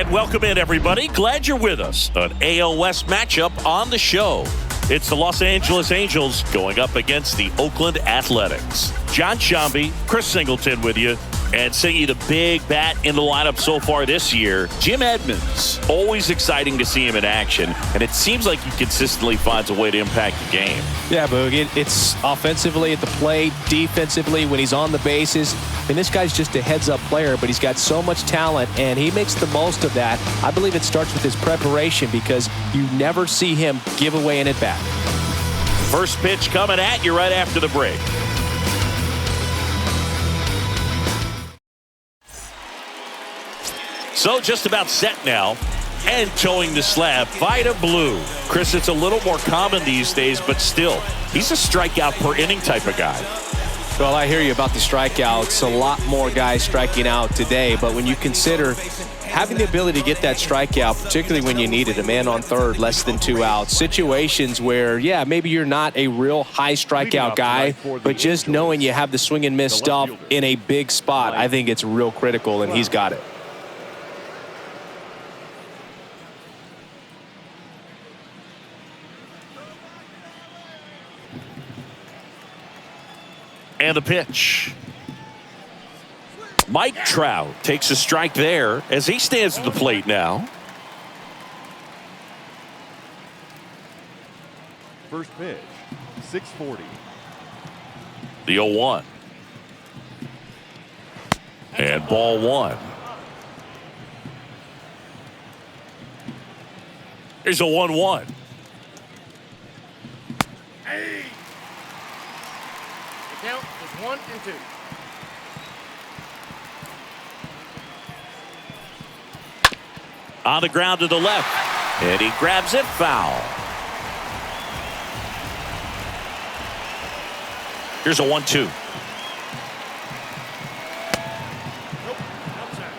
And welcome in, everybody. Glad you're with us. An AL West matchup on the show. It's the Los Angeles Angels going up against the Oakland Athletics. John Shambi, Chris Singleton with you, and singing the big bat in the lineup so far this year, Jim Edmonds. Always exciting to see him in action, and it seems like he consistently finds a way to impact the game. Yeah, Boog, it's offensively at the plate, defensively when he's on the bases. And this guy's just a heads-up player, but he's got so much talent, and he makes the most of that. I believe it starts with his preparation because you never see him give away an at-bat. First pitch coming at you right after the break. So just about set now, and towing the slab, Vida Blue. Chris, it's a little more common these days, but still, he's a strikeout per inning type of guy. Well, I hear you about the strikeouts. A lot more guys striking out today, but when you consider having the ability to get that strikeout, particularly when you need it, a man on third, less than 2 outs, situations where, yeah, maybe you're not a real high strikeout guy, but just knowing you have the swing and miss stuff in a big spot, I think it's real critical, and he's got it. And the pitch. Mike Trout takes a strike there as he stands at the plate now. First pitch, 640. The 0-1. And ball one. Here's a 1-1. Hey. The count is 1 and 2. On the ground to the left, and he grabs it foul. Here's a 1-2. Nope, outside.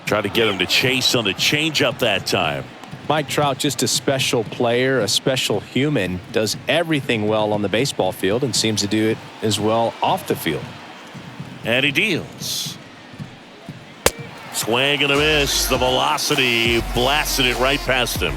Try to get him to chase on the changeup that time. Mike Trout, just a special player, a special human, does everything well on the baseball field and seems to do it as well off the field. And he deals. Swing and a miss. The velocity blasted it right past him.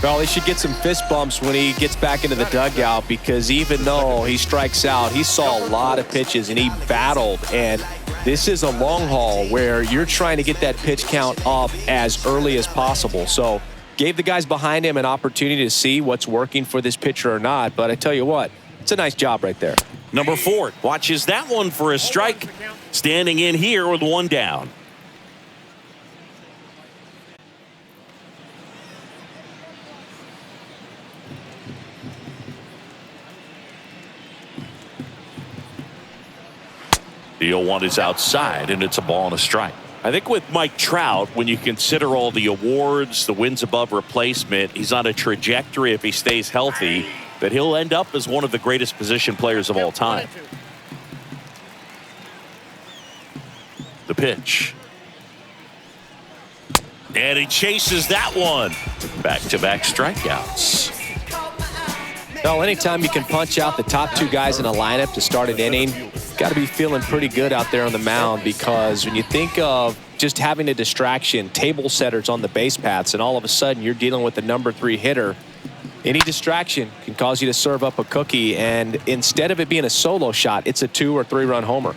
Well, he should get some fist bumps when he gets back into the dugout, because even though he strikes out, he saw a lot of pitches and he battled. And this is a long haul where you're trying to get that pitch count up as early as possible. So gave the guys behind him an opportunity to see what's working for this pitcher or not. But I tell you what, it's a nice job right there. Number 4 watches that one for a strike. Standing in here with 1 down. The 0-1 is outside, and it's a ball and a strike. I think with Mike Trout, when you consider all the awards, the wins above replacement, he's on a trajectory, if he stays healthy, that he'll end up as one of the greatest position players of all time. The pitch. And he chases that one. Back-to-back strikeouts. Well, anytime you can punch out the top 2 guys in a lineup to start an inning, got to be feeling pretty good out there on the mound, because when you think of just having a distraction, table setters on the base paths, and all of a sudden you're dealing with the number 3 hitter, any distraction can cause you to serve up a cookie, and instead of it being a solo shot, it's a 2 or 3 run homer.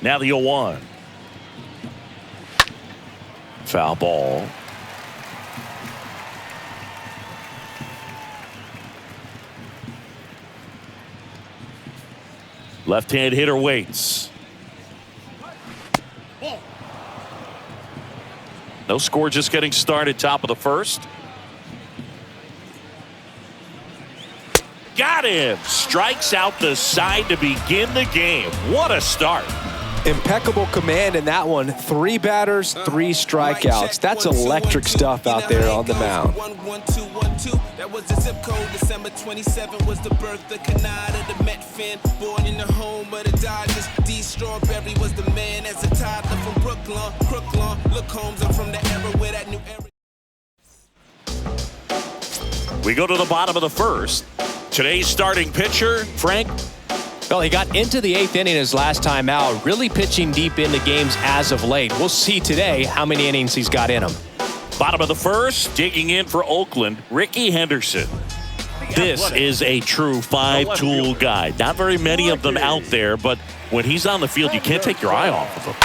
Now the 0-1. Foul ball. Left-hand hitter waits. No score, just getting started, top of the first. Got him. Strikes out the side to begin the game. What a start. Impeccable command in that one. 3 batters, 3 strikeouts. That's electric stuff out there on the mound. That was the zip code. December 27 was the birth of Canada, the Met fan. Born in the home of the Dodgers. D. Strawberry was the man as a toddler from Brooklyn. Look, Holmes, I'm from the era where that new era. We go to the bottom of the first. Today's starting pitcher, Frank. Well, he got into the 8th inning his last time out, really pitching deep into games as of late. We'll see today how many innings he's got in him. Bottom of the first, digging in for Oakland, Ricky Henderson. This is a true five-tool guy. Not very many of them out there, but when he's on the field, you can't take your eye off of him.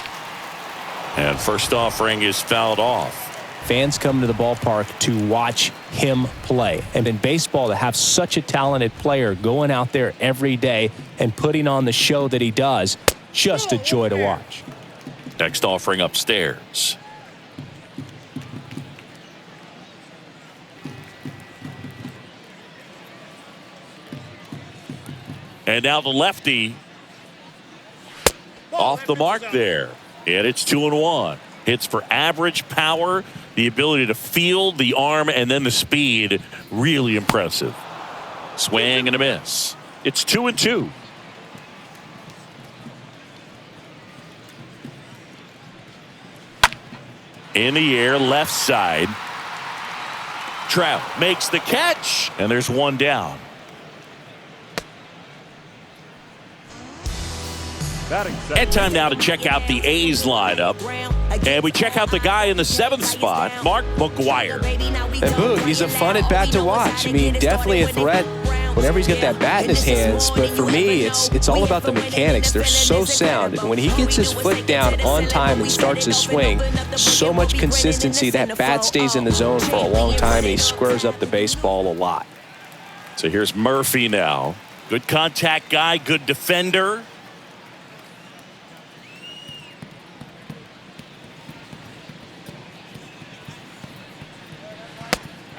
And first offering is fouled off. Fans come to the ballpark to watch him play. And in baseball, to have such a talented player going out there every day and putting on the show that he does, just a joy to watch. Next offering upstairs. And now the lefty off the mark there. And it's 2-1. Hits for average power, the ability to field the arm, and then the speed. Really impressive. Swing and a miss. It's 2-2. In the air, left side. Trout makes the catch, and there's one down. And time now to check out the A's lineup. And we check out the guy in the 7th spot, Mark McGwire. And Boog, he's a fun at bat to watch. I mean, definitely a threat whenever he's got that bat in his hands. But for me, it's all about the mechanics. They're so sound. And when he gets his foot down on time and starts his swing, so much consistency, that bat stays in the zone for a long time, and he squares up the baseball a lot. So here's Murphy now. Good contact guy, good defender.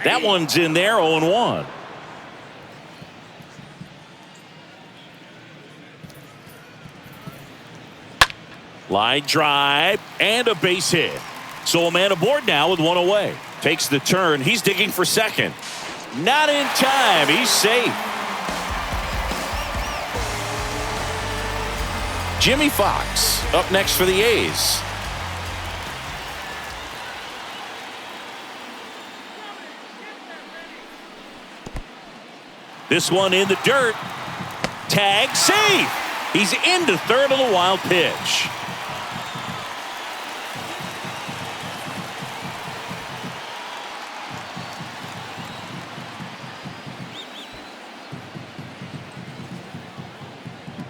That one's in there, 0-1. Line drive and a base hit. So a man aboard now with one away. Takes the turn. He's digging for second. Not in time. He's safe. Jimmy Fox up next for the A's. This one in the dirt. Tag, safe. He's into third on the wild pitch.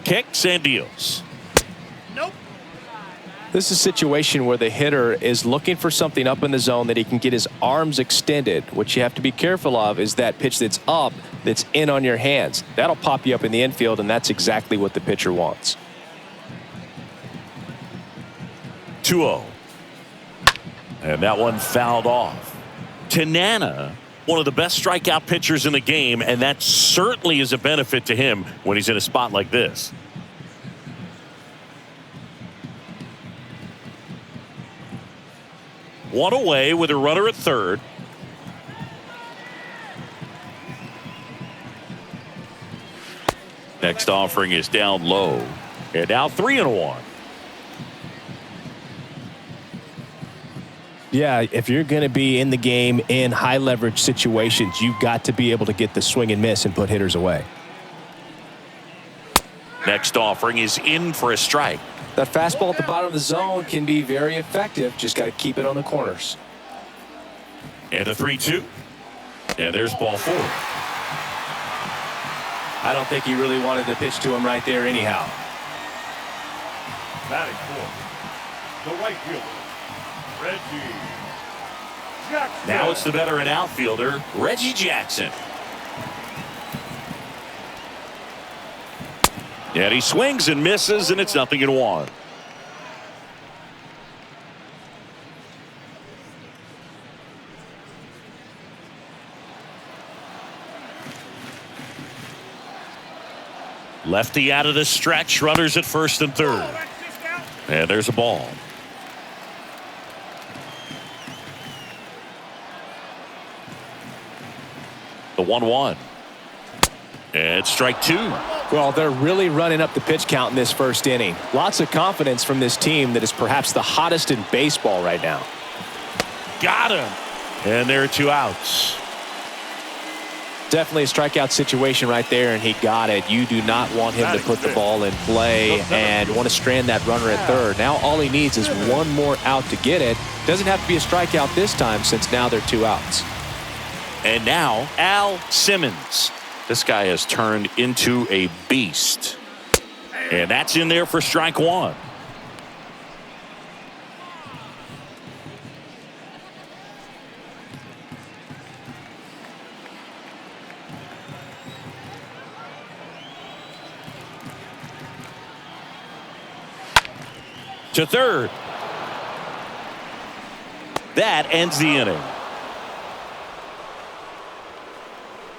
Kicks and deals. This is a situation where the hitter is looking for something up in the zone that he can get his arms extended. What you have to be careful of is that pitch that's up, that's in on your hands. That'll pop you up in the infield, and that's exactly what the pitcher wants. 2-0. And that one fouled off. Tanana, one of the best strikeout pitchers in the game, and that certainly is a benefit to him when he's in a spot like this. One away with a runner at third. Next offering is down low. And now 3-1. Yeah, if you're going to be in the game in high leverage situations, you've got to be able to get the swing and miss and put hitters away. Next offering is in for a strike. That fastball at the bottom of the zone can be very effective. Just got to keep it on the corners. And a 3-2. And there's ball 4. I don't think he really wanted to pitch to him right there anyhow. Batting fourth, the right fielder, Reggie Jackson. Now it's the veteran outfielder, Reggie Jackson. And he swings and misses, and it's 0-1. Lefty out of the stretch, runners at first and third. And there's a ball. The The 1-1. And strike two. Well, they're really running up the pitch count in this first inning. Lots of confidence from this team that is perhaps the hottest in baseball right now. Got him. And there are 2 outs. Definitely a strikeout situation right there, and he got it. You do not want him to put the ball in play and want to strand that runner at third. Now all he needs is one more out to get it. Doesn't have to be a strikeout this time since now they're 2 outs. And now Al Simmons. This guy has turned into a beast. And that's in there for strike one. To third. That ends the inning.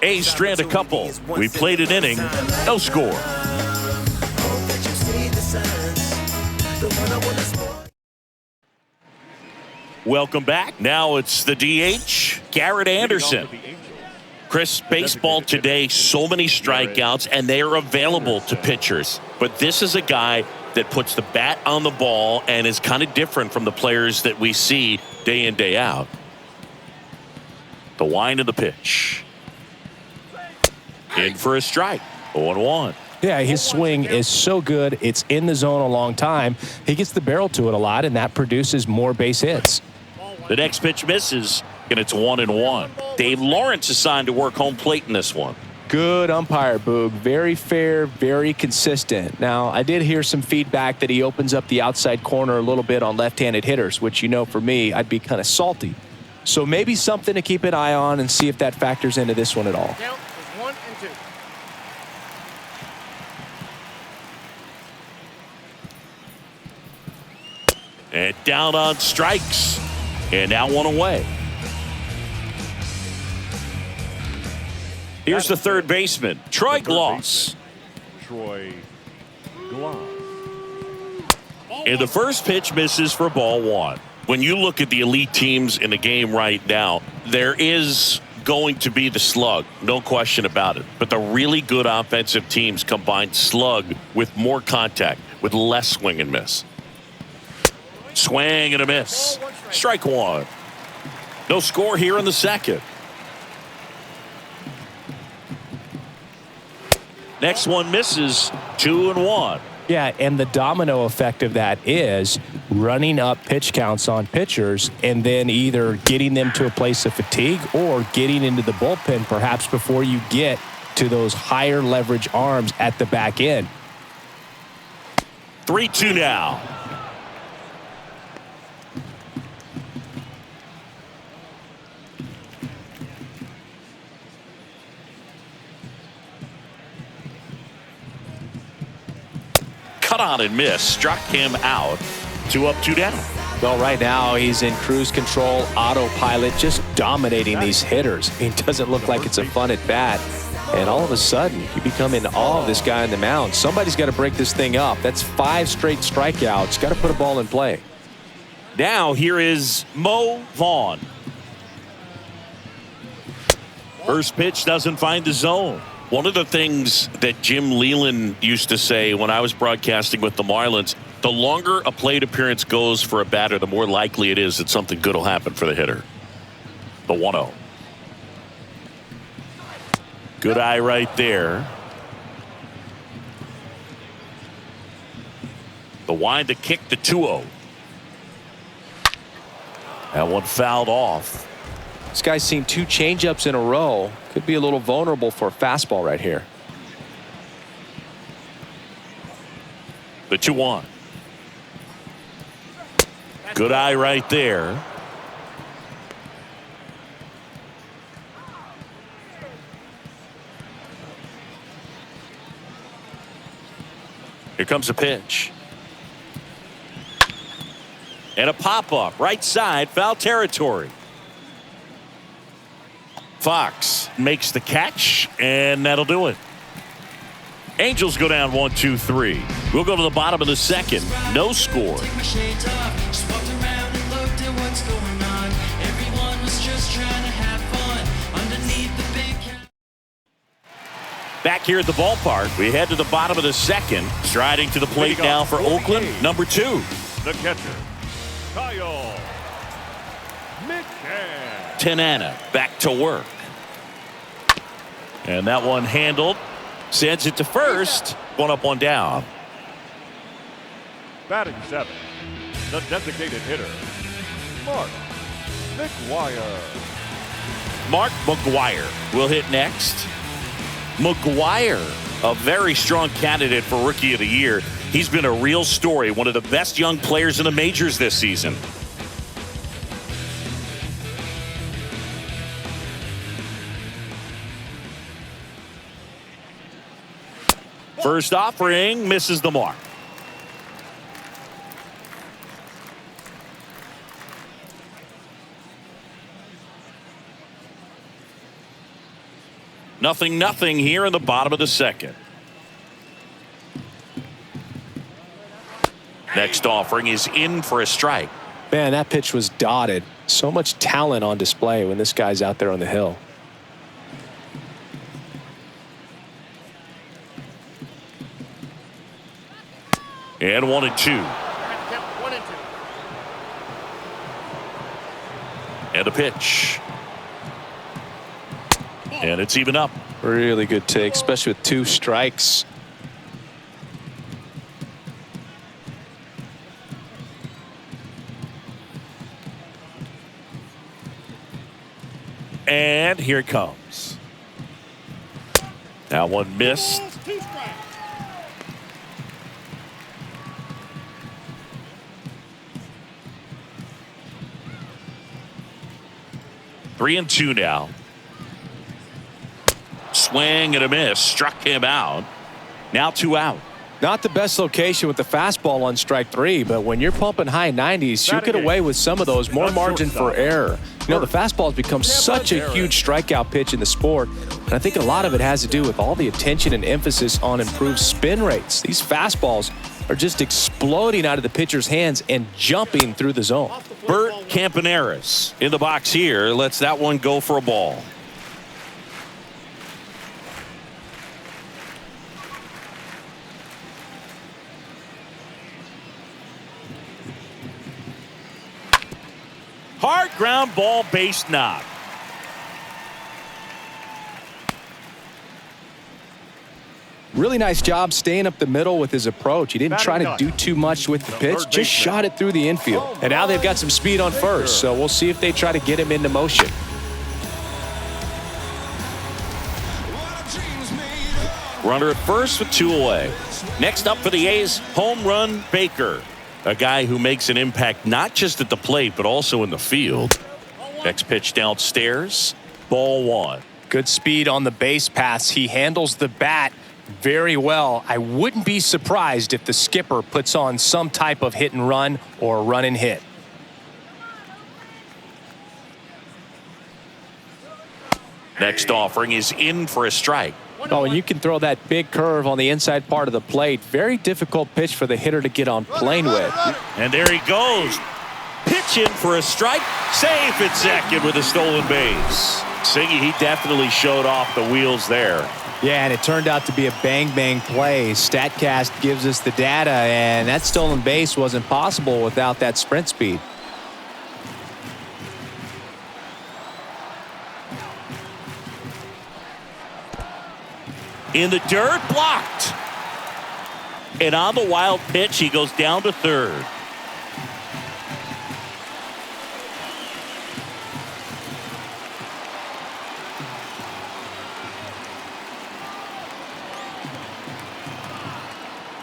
A's strand a couple. We played an inning, no score. Welcome back. Now it's the DH, Garrett Anderson. Chris, baseball today, so many strikeouts, and they are available to pitchers. But this is a guy that puts the bat on the ball and is kind of different from the players that we see day in, day out. The wind of the pitch. In for a strike. 0-1. Yeah, his swing is so good. It's in the zone a long time. He gets the barrel to it a lot, and that produces more base hits. The next pitch misses, and it's 1-1. Dave Lawrence assigned to work home plate in this one. Good umpire, Boog. Very fair, very consistent. Now, I did hear some feedback that he opens up the outside corner a little bit on left-handed hitters, which, you know, for me, I'd be kind of salty. So maybe something to keep an eye on and see if that factors into this one at all. Count is 1 and 2. And down on strikes. And now one away. Here's the third baseman, Troy Gloss. Troy Gloss. And the first pitch misses for ball one. When you look at the elite teams in the game right now, there is going to be the slug, no question about it. But the really good offensive teams combine slug with more contact, with less swing and miss. Swing and a miss. Strike one. No score here in the second. Next one misses. 2-1. Yeah, and the domino effect of that is running up pitch counts on pitchers and then either getting them to a place of fatigue or getting into the bullpen perhaps before you get to those higher leverage arms at the back end. 3-2 now. Cut on and miss. Struck him out. 2 up, 2 down. Well, right now he's in cruise control, autopilot, just dominating these hitters. It doesn't look like it's a fun at bat. And all of a sudden, you become in awe of this guy on the mound. Somebody's got to break this thing up. That's 5 straight strikeouts. Got to put a ball in play. Now here is Mo Vaughn. First pitch doesn't find the zone. One of the things that Jim Leyland used to say when I was broadcasting with the Marlins, the longer a plate appearance goes for a batter, the more likely it is that something good will happen for the hitter. The 1-0. Good eye right there. The wind to kick, the 2-0. That one fouled off. This guy's seen 2 changeups in a row. Could be a little vulnerable for a fastball right here. The 2-1. Good eye right there. Here comes a pitch. And a pop-up. Right side, foul territory. Fox makes the catch, and that'll do it. Angels go down 1-2-3. We'll go to the bottom of the second. No score. Back here at the ballpark, we head to the bottom of the second. Striding to the plate now for Oakland, number 2. The catcher, Kyle McCann. Tanana back to work. And that one handled. Sends it to first. One up, one down. Batting 7, the designated hitter, Mark McGuire. Mark McGuire will hit next. McGuire, a very strong candidate for Rookie of the Year. He's been a real story, one of the best young players in the majors this season. First offering misses the mark. Nothing here in the bottom of the second. Next offering is in for a strike. Man, that pitch was dotted. So much talent on display when this guy's out there on the hill. And 1-2. 1-2. And a pitch. And it's even up. Really good take, especially with 2 strikes. And here it comes. That one missed. 2 strikes. Three and 2 now. Swing and a miss. Struck him out. Now 2 out. Not the best location with the fastball on strike 3, but when you're pumping high 90s, you get away with some of those. More margin for error. You know, the fastball has become such a huge strikeout pitch in the sport, and I think a lot of it has to do with all the attention and emphasis on improved spin rates. These fastballs are just exploding out of the pitcher's hands and jumping through the zone. Bert Campaneris in the box here. Lets that one go for a ball. Hard ground ball, base knock. Really nice job staying up the middle with his approach. He didn't try to do too much with the pitch, just shot it through the infield. And now they've got some speed on first, so we'll see if they try to get him into motion. Runner at first with 2 away. Next up for the A's, home run Baker. A guy who makes an impact not just at the plate, but also in the field. Next pitch downstairs, ball 1. Good speed on the base paths. He handles the bat very well. I wouldn't be surprised if the skipper puts on some type of hit and run or run and hit. Next offering is in for a strike. Oh, and you can throw that big curve on the inside part of the plate. Very difficult pitch for the hitter to get on plane with. And there he goes. Pitch in for a strike. Safe at second with a stolen base. Siggy, he definitely showed off the wheels there. Yeah, and it turned out to be a bang-bang play. StatCast gives us the data, and that stolen base wasn't possible without that sprint speed. In the dirt, blocked. And on the wild pitch, he goes down to third.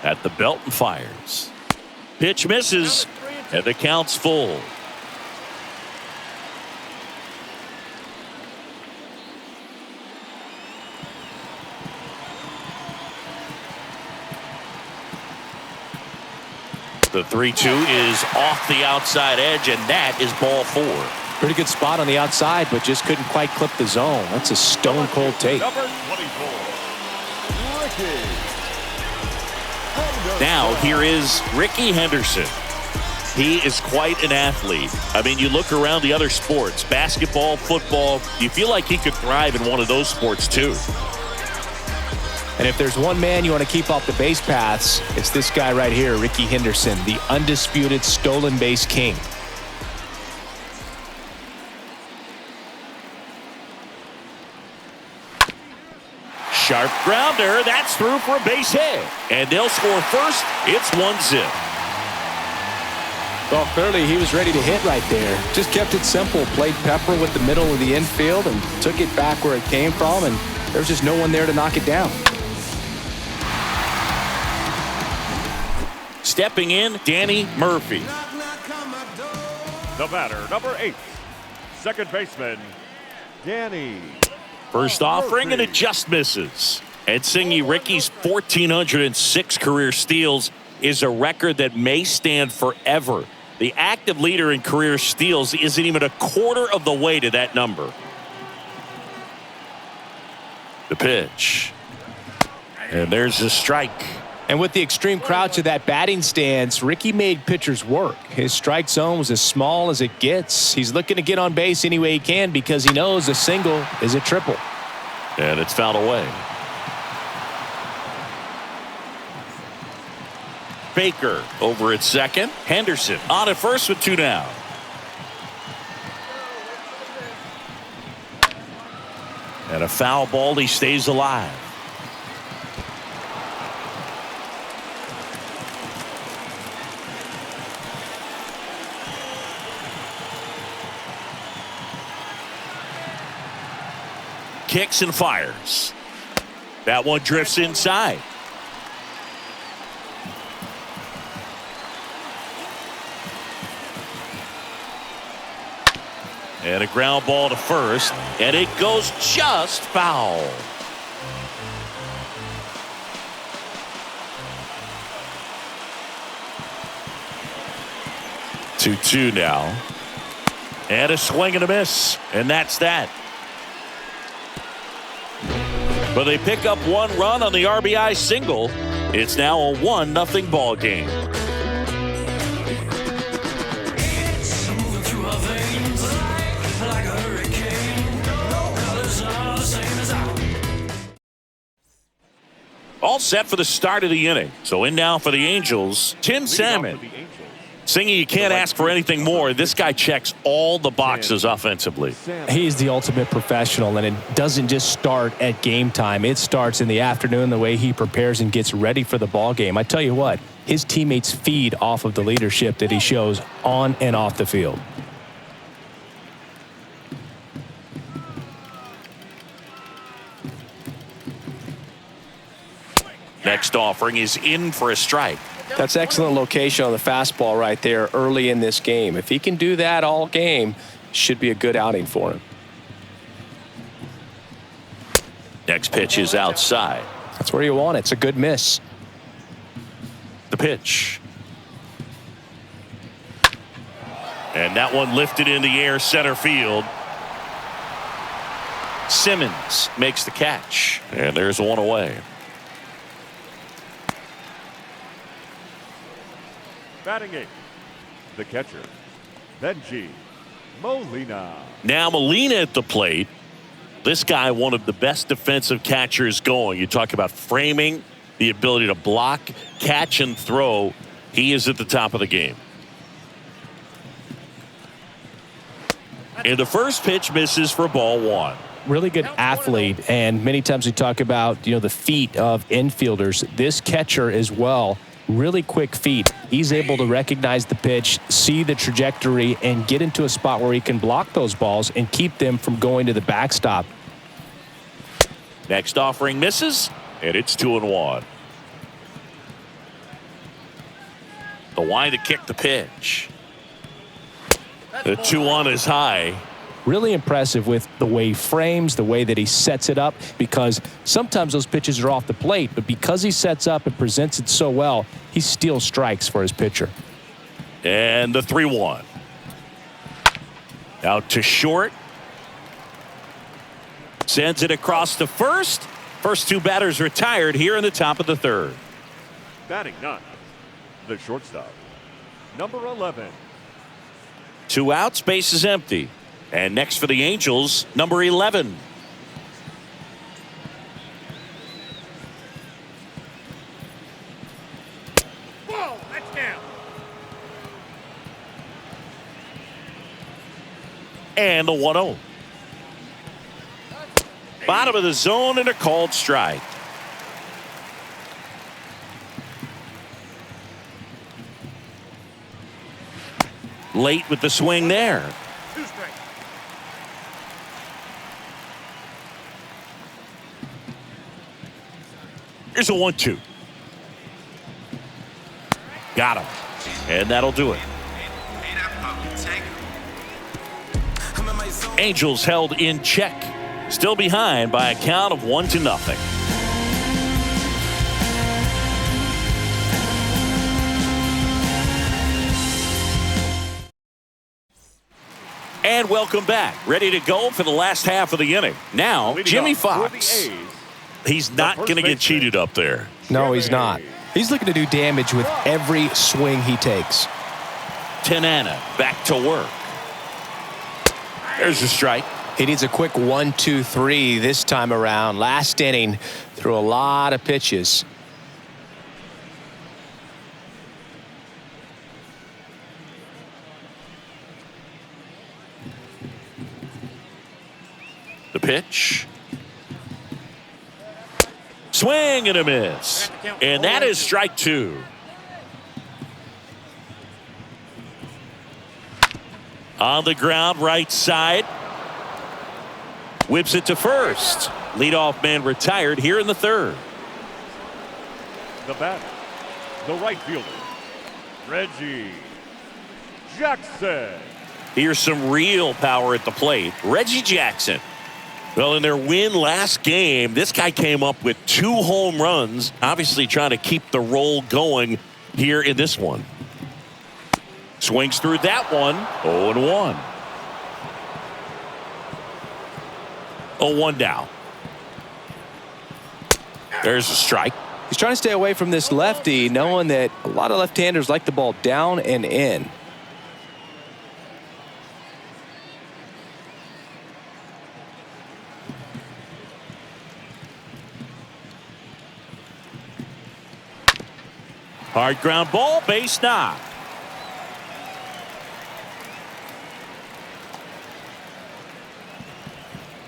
At the belt and fires. Pitch misses, and the count's full. The 3-2 is off the outside edge, and that is ball 4. Pretty good spot on the outside, but just couldn't quite clip the zone. That's a stone-cold take. Number 24, Ricky. Now here is Ricky Henderson. He is quite an athlete. I mean, you look around the other sports, basketball, football, you feel like he could thrive in one of those sports too. And if there's one man you want to keep off the base paths, it's this guy right here, Ricky Henderson, the undisputed stolen base king. Sharp grounder. That's through for a base hit. And they'll score first. It's 1-0. Well, clearly he was ready to hit right there. Just kept it simple. Played pepper with the middle of the infield and took it back where it came from. And there's just no one there to knock it down. Stepping in, Danny Murphy. The batter, number 8, second baseman, Danny. First offering, and it just misses. And Singy, Ricky's 1,406 career steals is a record that may stand forever. The active leader in career steals isn't even a quarter of the way to that number. The pitch. And there's a strike. And with the extreme crouch of that batting stance, Ricky made pitchers work. His strike zone was as small as it gets. He's looking to get on base any way he can because he knows a single is a triple. And it's fouled away. Baker over at second. Henderson on at first with 2 down. And a foul ball. He stays alive. Kicks and fires. That one drifts inside. And a ground ball to first, and it goes just foul. Two now. And a swing and a miss, and that's that. But they pick up 1 run on the RBI single. It's now a 1-0 ball game. All set for the start of the inning. So in now for the Angels, Tim Salmon. Singy, you can't ask for anything more. This guy checks all the boxes offensively. He's the ultimate professional, and it doesn't just start at game time. It starts in the afternoon, the way he prepares and gets ready for the ball game. I tell you what, his teammates feed off of the leadership that he shows on and off the field. Next offering is in for a strike. That's excellent location on the fastball right there early in this game. If he can do that all game, should be a good outing for him. Next pitch is outside. That's where you want it. It's a good miss. The pitch. And that one lifted in the air center field. Simmons makes the catch. And there's one away. Batting 8, the catcher, Benji Molina. Now Molina at the plate. This guy, one of the best defensive catchers going. You talk about framing, the ability to block, catch, and throw. He is at the top of the game. And the first pitch misses for ball 1. Really good athlete, and many times we talk about, the feet of infielders. This catcher as well. Really quick feet. He's able to recognize the pitch, see the trajectory, and get into a spot where he can block those balls and keep them from going to the backstop. Next offering misses, and it's 2-1. The wind to kick the pitch. The 2-1 is high. Really impressive with the way he frames, the way that he sets it up, because sometimes those pitches are off the plate, but because he sets up and presents it so well, he steals strikes for his pitcher. And the 3-1. Out to short. Sends it across to first. First 2 batters retired here in the top of the 3rd. Batting 9, the shortstop, number 11. 2 outs, base is empty. And next for the Angels, number 11. And the 1-0. Bottom of the zone and a called strike. Late with the swing there. 2 strikes. Here's a 1-2. Got him. And that'll do it. Angels held in check. Still behind by a count of 1-0. And welcome back. Ready to go for the last half of the inning. Now, Jimmy Fox. He's not going to get cheated up there. No, he's not. He's looking to do damage with every swing he takes. Tanana back to work. There's a strike. He needs a quick 1-2-3 this time around. Last inning, threw a lot of pitches. The pitch. Swing and a miss. And that is strike 2. On the ground, right side. Whips it to first. Leadoff man retired here in the 3rd. The batter, the right fielder, Reggie Jackson. Here's some real power at the plate. Reggie Jackson. Well, in their win last game, this guy came up with 2 home runs, obviously trying to keep the roll going here in this one. Swings through that one. 0-1. 0-1 down. There's a strike. He's trying to stay away from this lefty, knowing that a lot of left-handers like the ball down and in. Hard ground ball, base knock.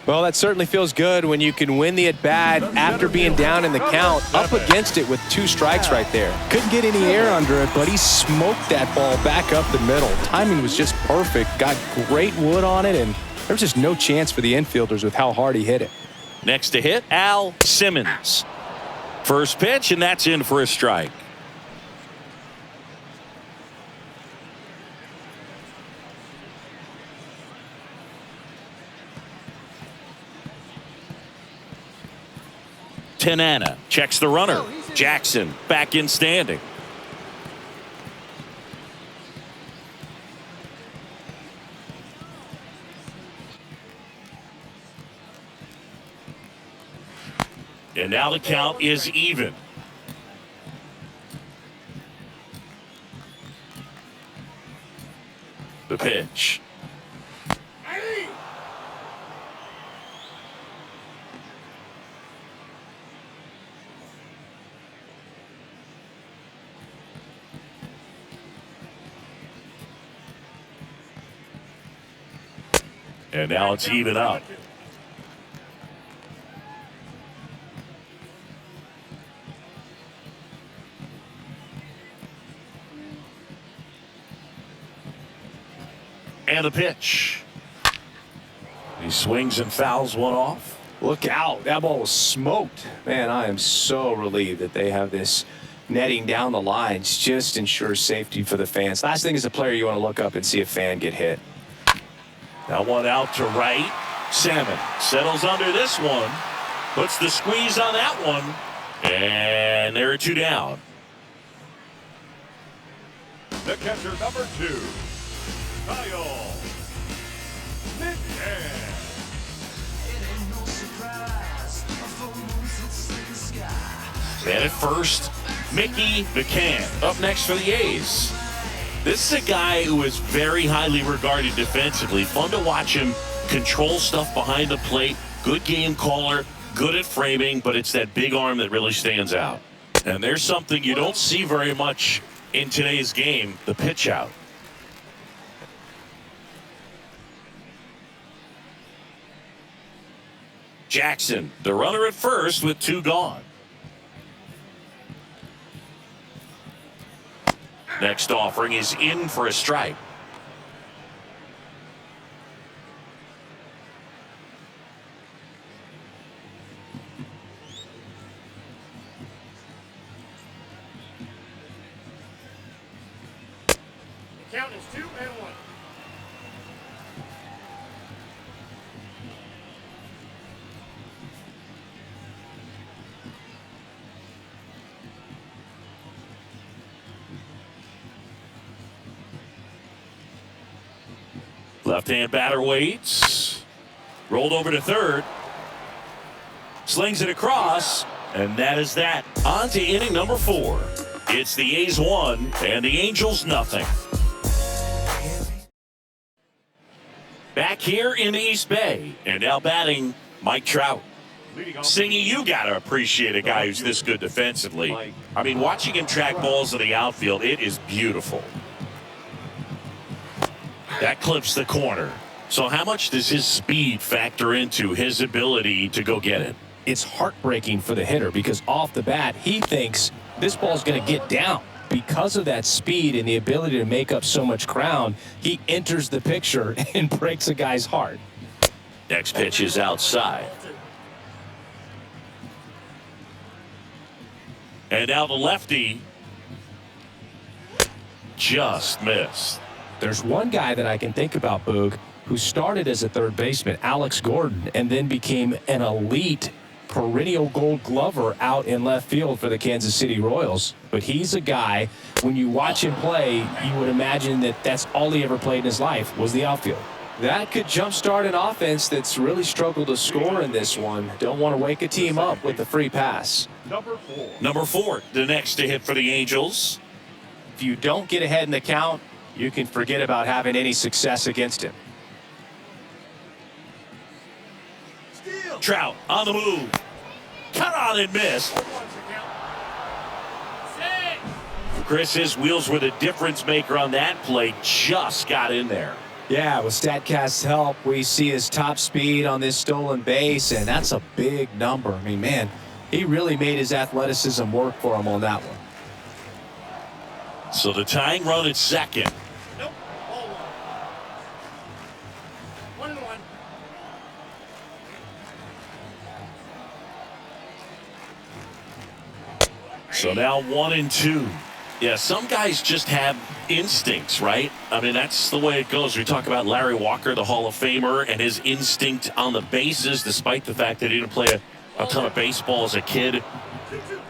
Well, that certainly feels good when you can win the at-bat after being down in the count, up against it with 2 strikes right there. Couldn't get any air under it, but he smoked that ball back up the middle. Timing was just perfect. Got great wood on it, and there was just no chance for the infielders with how hard he hit it. Next to hit, Al Simmons. First pitch, and that's in for a strike. Tanana checks the runner. Jackson back in standing. And now the count is even. The pitch. And now it's even up. And a pitch. He swings and fouls one off. Look out. That ball was smoked. Man, I am so relieved that they have this netting down the lines. Just ensures safety for the fans. Last thing as a player, you want to look up and see a fan get hit. That one out to right. Salmon settles under this one. Puts the squeeze on that one. And there are 2 down. The catcher, number 2, Kyle McCann. And at first, Mickey McCann up next for the A's. This is a guy who is very highly regarded defensively. Fun to watch him control stuff behind the plate. Good game caller, good at framing, but it's that big arm that really stands out. And there's something you don't see very much in today's game, the pitch out. Jackson, the runner at first with 2 gone. Next offering is in for a strike. The count is 2-1. Left-hand batter waits. Rolled over to third. Slings it across. And that is that. On to inning number 4. It's the A's 1 and the Angels nothing. Back here in the East Bay. And now batting Mike Trout. Singy, you got to appreciate a guy who's this good defensively. I mean, watching him track balls in the outfield, it is beautiful. That clips the corner. So how much does his speed factor into his ability to go get it? It's heartbreaking for the hitter because off the bat, he thinks this ball's going to get down. Because of that speed and the ability to make up so much ground, he enters the picture and breaks a guy's heart. Next pitch is outside. And now the lefty just missed. There's one guy that I can think about, Boog, who started as a third baseman, Alex Gordon, and then became an elite perennial gold glover out in left field for the Kansas City Royals. But he's a guy, when you watch him play, you would imagine that that's all he ever played in his life was the outfield. That could jumpstart an offense that's really struggled to score in this one. Don't want to wake a team up with a free pass. Number 4, the next to hit for the Angels. If you don't get ahead in the count, you can forget about having any success against him. Trout on the move. Cut on and miss. Chris, his wheels were the difference maker on that play. Just got in there. Yeah, with StatCast's help, we see his top speed on this stolen base, and that's a big number. I mean, man, he really made his athleticism work for him on that one. So the tying run at second. Nope. Ball 1. 1-1. So now 1-2. Yeah, some guys just have instincts, right? I mean, that's the way it goes. We talk about Larry Walker, the Hall of Famer, and his instinct on the bases, despite the fact that he didn't play a ton of baseball as a kid. 2-2.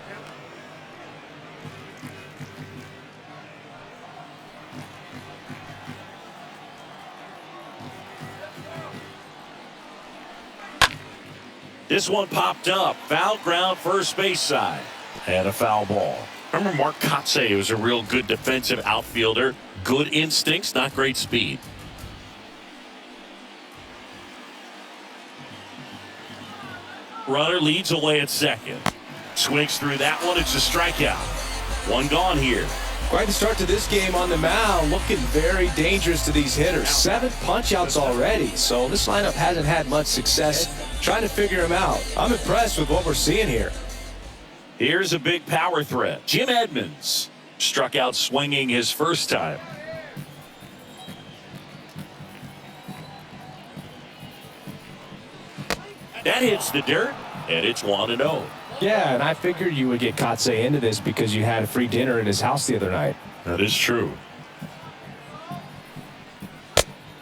This one popped up. Foul ground, first base side. And a foul ball. Remember Mark Kotze was a real good defensive outfielder. Good instincts, not great speed. Runner leads away at second. Swings through that one. It's a strikeout. One gone here. Quite the start to this game on the mound. Looking very dangerous to these hitters. 7 punch-outs already, so this lineup hasn't had much success trying to figure him out. I'm impressed with what we're seeing here. Here's a big power threat. Jim Edmonds struck out swinging his first time. That hits the dirt, and it's 1-0. Yeah, and I figured you would get Kotze into this because you had a free dinner at his house the other night. That is true.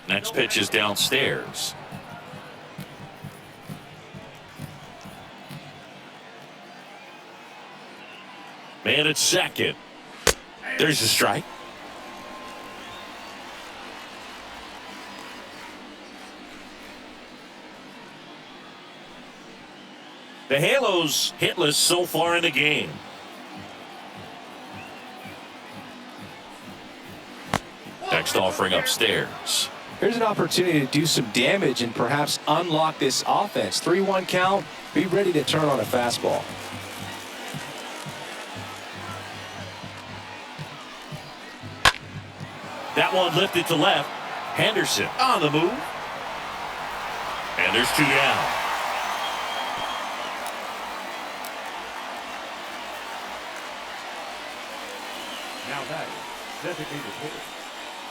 Next pitch is downstairs. Man at second. There's a strike. The Halos hitless so far in the game. Next offering upstairs. Here's an opportunity to do some damage and perhaps unlock this offense. 3-1 count. Be ready to turn on a fastball. That one lifted to left. Henderson on the move. And there's 2 down. Now that designated hitter,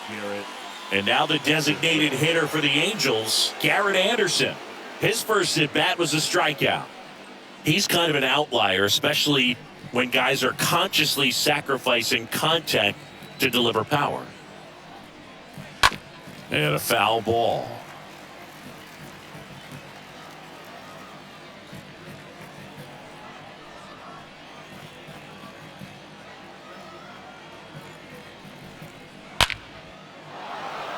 Garrett. And now the designated hitter for the Angels, Garrett Anderson. His first at-bat was a strikeout. He's kind of an outlier, especially when guys are consciously sacrificing contact to deliver power. And a foul ball.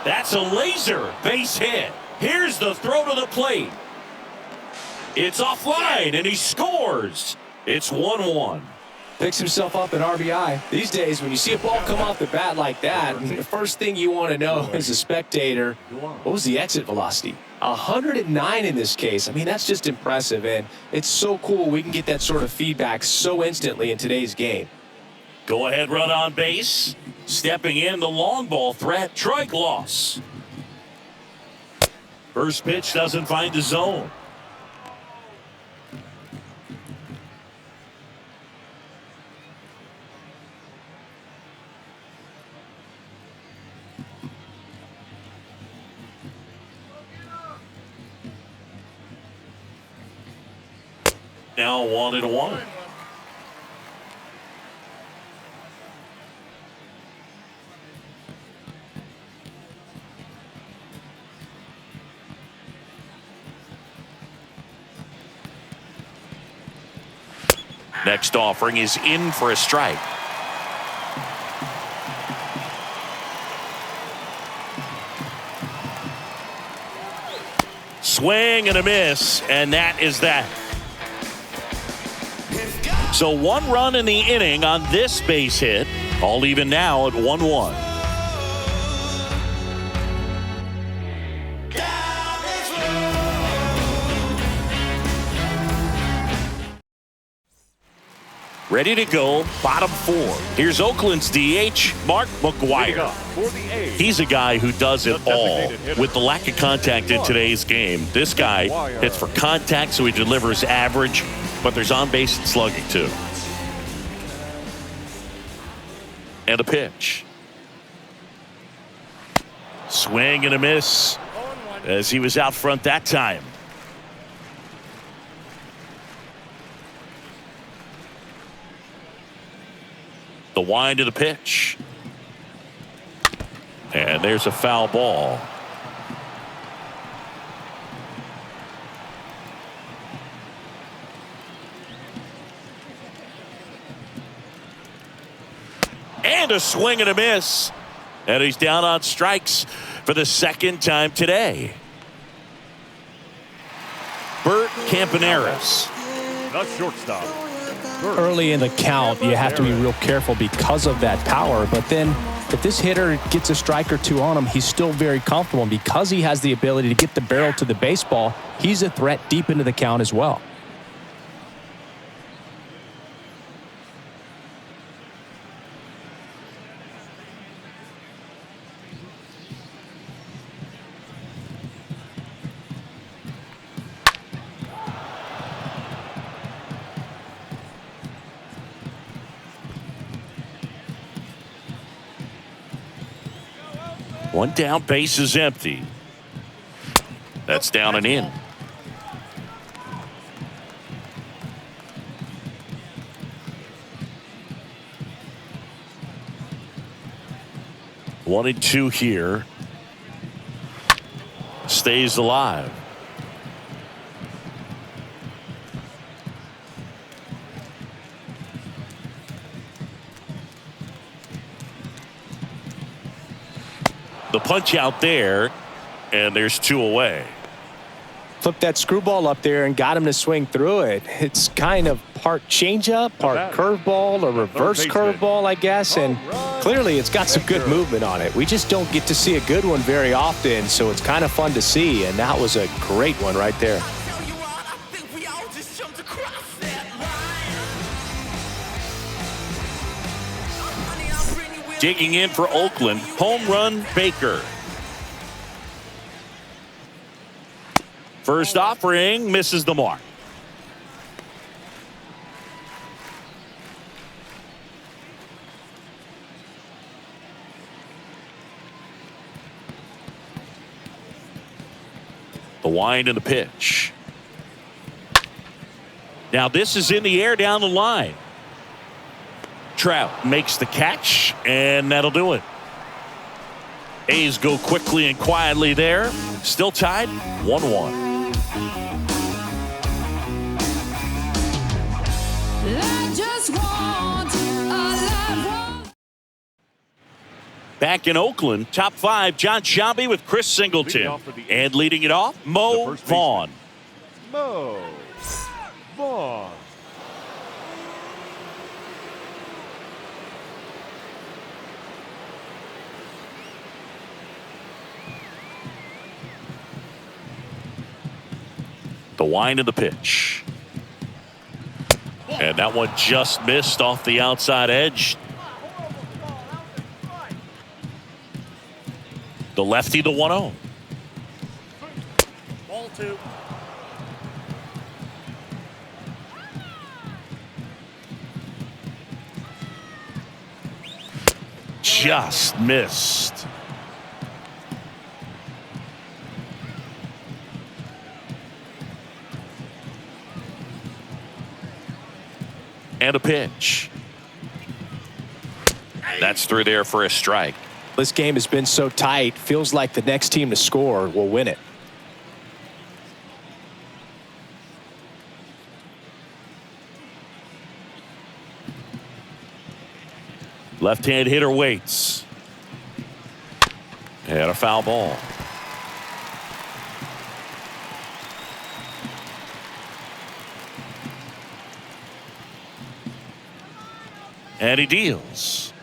That's a laser base hit. Here's the throw to the plate. It's offline, and he scores. It's 1-1. Picks himself up an RBI. These days, when you see a ball come off the bat like that, the first thing you want to know as a spectator, what was the exit velocity? 109 in this case. I mean, that's just impressive, and it's so cool we can get that sort of feedback so instantly in today's game. Go ahead, run on base. Stepping in, the long ball threat, Troy Gloss. First pitch doesn't find the zone. Now 1-1. Next offering is in for a strike. Swing and a miss, and that is that. So 1 run in the inning on this base hit. All even now at 1-1. Ready to go, bottom 4. Here's Oakland's DH, Mark McGwire. He's a guy who does it all. With the lack of contact in today's game, this guy hits for contact, so he delivers average, but there's on-base and slugging too. And a pitch. Swing and a miss as he was out front that time. The wind of the pitch. And there's a foul ball. And a swing and a miss. And he's down on strikes for the second time today. Bert Campaneris. The shortstop. Early in the count, you have to be real careful because of that power. But then if this hitter gets a strike or two on him, he's still very comfortable. And because he has the ability to get the barrel to the baseball, he's a threat deep into the count as well. One down, base is empty. That's down and in. One and two here. Stays alive. The punch out there, and there's 2 away. Flipped that screwball up there and got him to swing through it. It's kind of part changeup, part curveball, or reverse curveball, I guess. And clearly it's got some good movement on it. We just don't get to see a good one very often, so it's kind of fun to see. And that was a great one right there. Digging in for Oakland, home run Baker. First offering misses the mark. The wind and the pitch. Now this is in the air down the line. Trout makes the catch, and that'll do it. A's go quickly and quietly there. Still tied 1-1. Back in Oakland, top 5, John Sciambi with Chris Singleton. And leading it off, Mo Vaughn. Mo Vaughn. The wind of the pitch. And that one just missed off the outside edge. The lefty, the 1-0. Ball 2. Just missed. And a pitch. That's through there for a strike. This game has been so tight. Feels like the next team to score will win it. Left-hand hitter waits. And a foul ball. And he deals.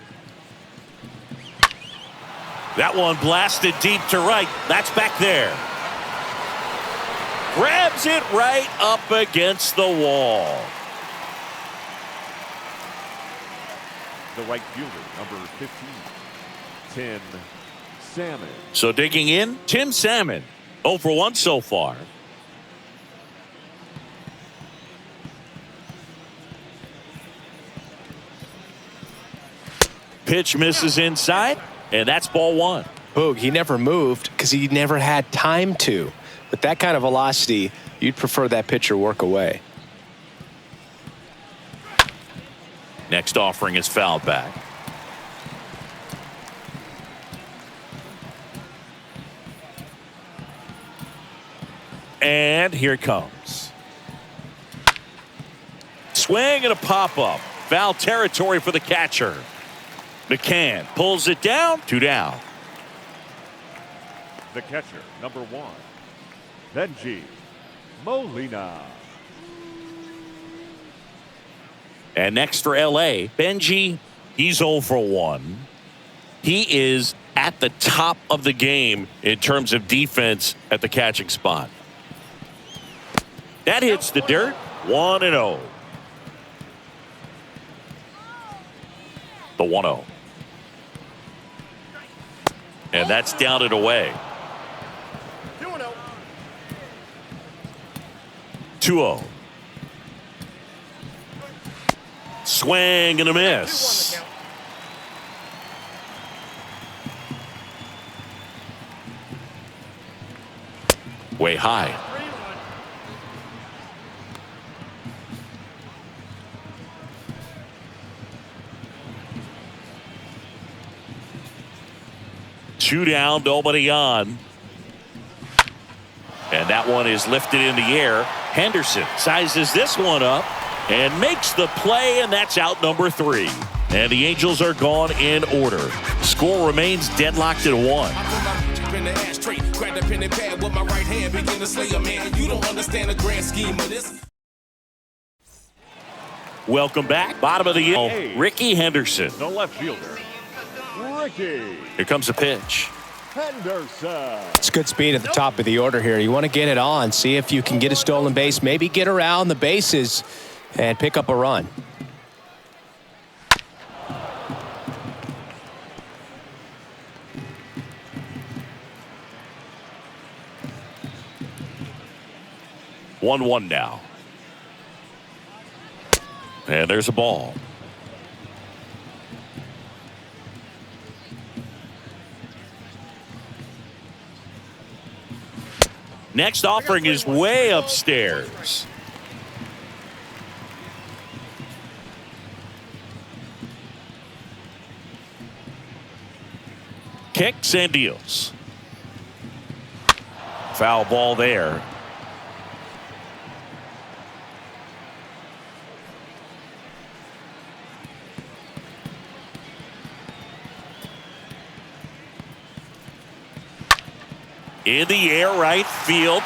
That one blasted deep to right. That's back there. Grabs it right up against the wall. The right fielder, number 15, Tim Salmon. So digging in, Tim Salmon. 0 for 1 so far. Pitch misses inside, and that's ball 1. Boog, he never moved because he never had time to. With that kind of velocity, you'd prefer that pitcher work away. Next offering is fouled back. And here it comes. Swing and a pop-up. Foul territory for the catcher. McCann pulls it down. 2 down. The catcher, number 1, Benji Molina. And next for LA, Benji, he's 0 for 1. He is at the top of the game in terms of defense at the catching spot. That hits the dirt. 1-0. The 1-0. And that's down and away. 2-0. 2-0. Swing and a miss. Way high. 2 down, nobody on. And that one is lifted in the air. Henderson sizes this one up and makes the play, and that's out number 3. And the Angels are gone in order. Score remains deadlocked at 1. Welcome back. Bottom of the inning, Ricky Henderson. The left fielder, Ricky Here comes a pitch. Henderson. It's good speed at the top of the order here. You want to get it on, see if you can get a stolen base, maybe get around the bases and pick up a run. One now. And there's a ball. Next offering is way upstairs. Kicks and deals. Foul ball there. In the air, right field,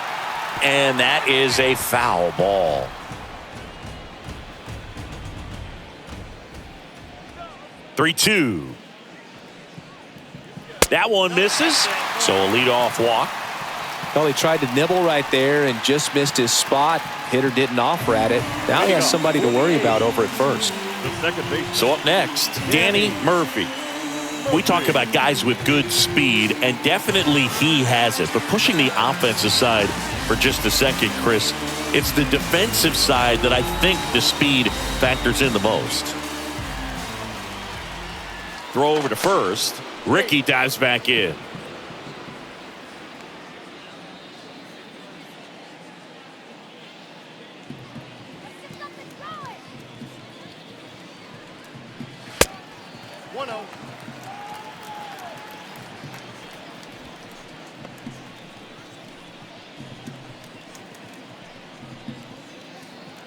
and that is a foul ball. Three-two. That one misses, so a leadoff walk. Well, he tried to nibble right there and just missed his spot. Hitter didn't offer at it. Now he has somebody to worry about over at first. The second base. So up next, Danny Murphy. We talk about guys with good speed, and definitely he has it. But pushing the offense aside for just a second, Chris, it's the defensive side that I think the speed factors in the most. Throw over to first. Ricky dives back in.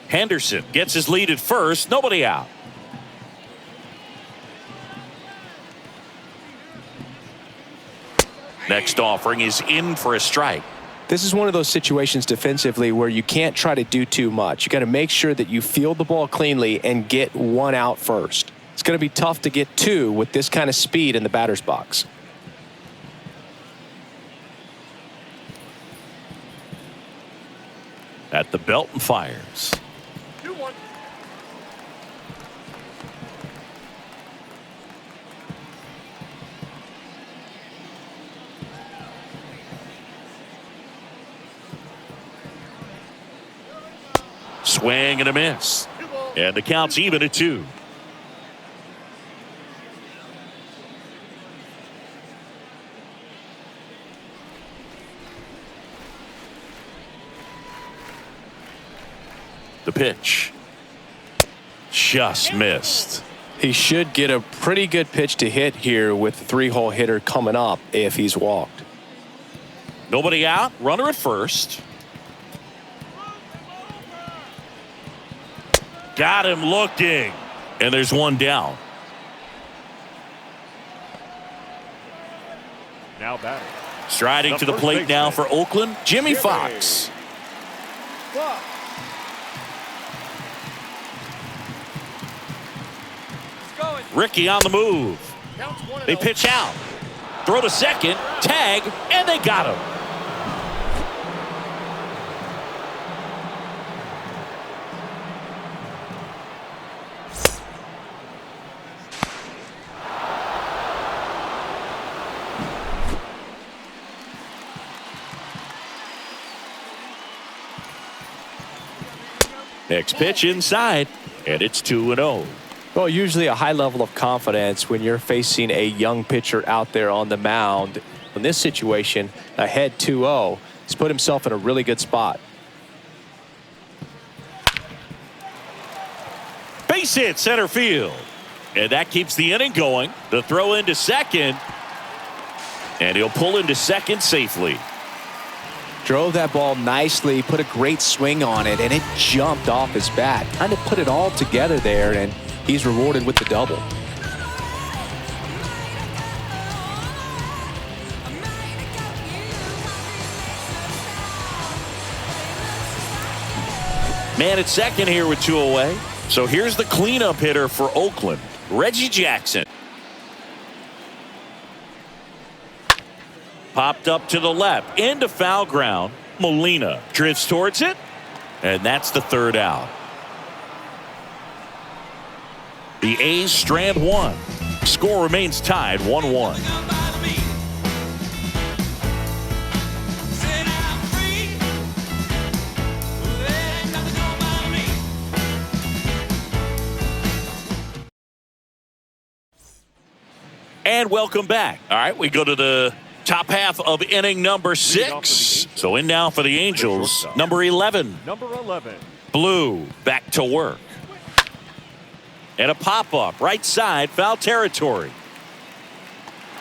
Henderson gets his lead at first. Nobody out. Next offering is in for a strike. This is one of those situations defensively where you can't try to do too much. You got to make sure that you field the ball cleanly and get one out first. It's going to be tough to get two with this kind of speed in the batter's box. At the belt and fires. 2-1. Swing and a miss. And the count's even at 2. The pitch. Just missed. He should get a pretty good pitch to hit here with the 3-hole hitter coming up if he's walked. Nobody out. Runner at first. Got him looking. And there's one down. Now batting. Striding to the plate now for Oakland, Jimmy Fox. Ricky on the move. They pitch out. Throw to second. Tag. And they got him. Next pitch inside, and it's 2-0. Well, usually a high level of confidence when you're facing a young pitcher out there on the mound. In this situation, ahead 2-0, he's put himself in a really good spot. Base hit center field. And that keeps the inning going. The throw into second. And he'll pull into second safely. Drove that ball nicely, put a great swing on it, and it jumped off his bat. Kind of put it all together there, and he's rewarded with the double. Man at second here with 2 away. So here's the cleanup hitter for Oakland, Reggie Jackson. Popped up to the left, into foul ground. Molina drifts towards it, and that's the third out. The A's strand one. Score remains tied 1-1. And welcome back. All right, we go to the Top half of inning number 6. So in now for the Angels, number 11. Number 11. Blue back to work. And a pop-up right side, foul territory.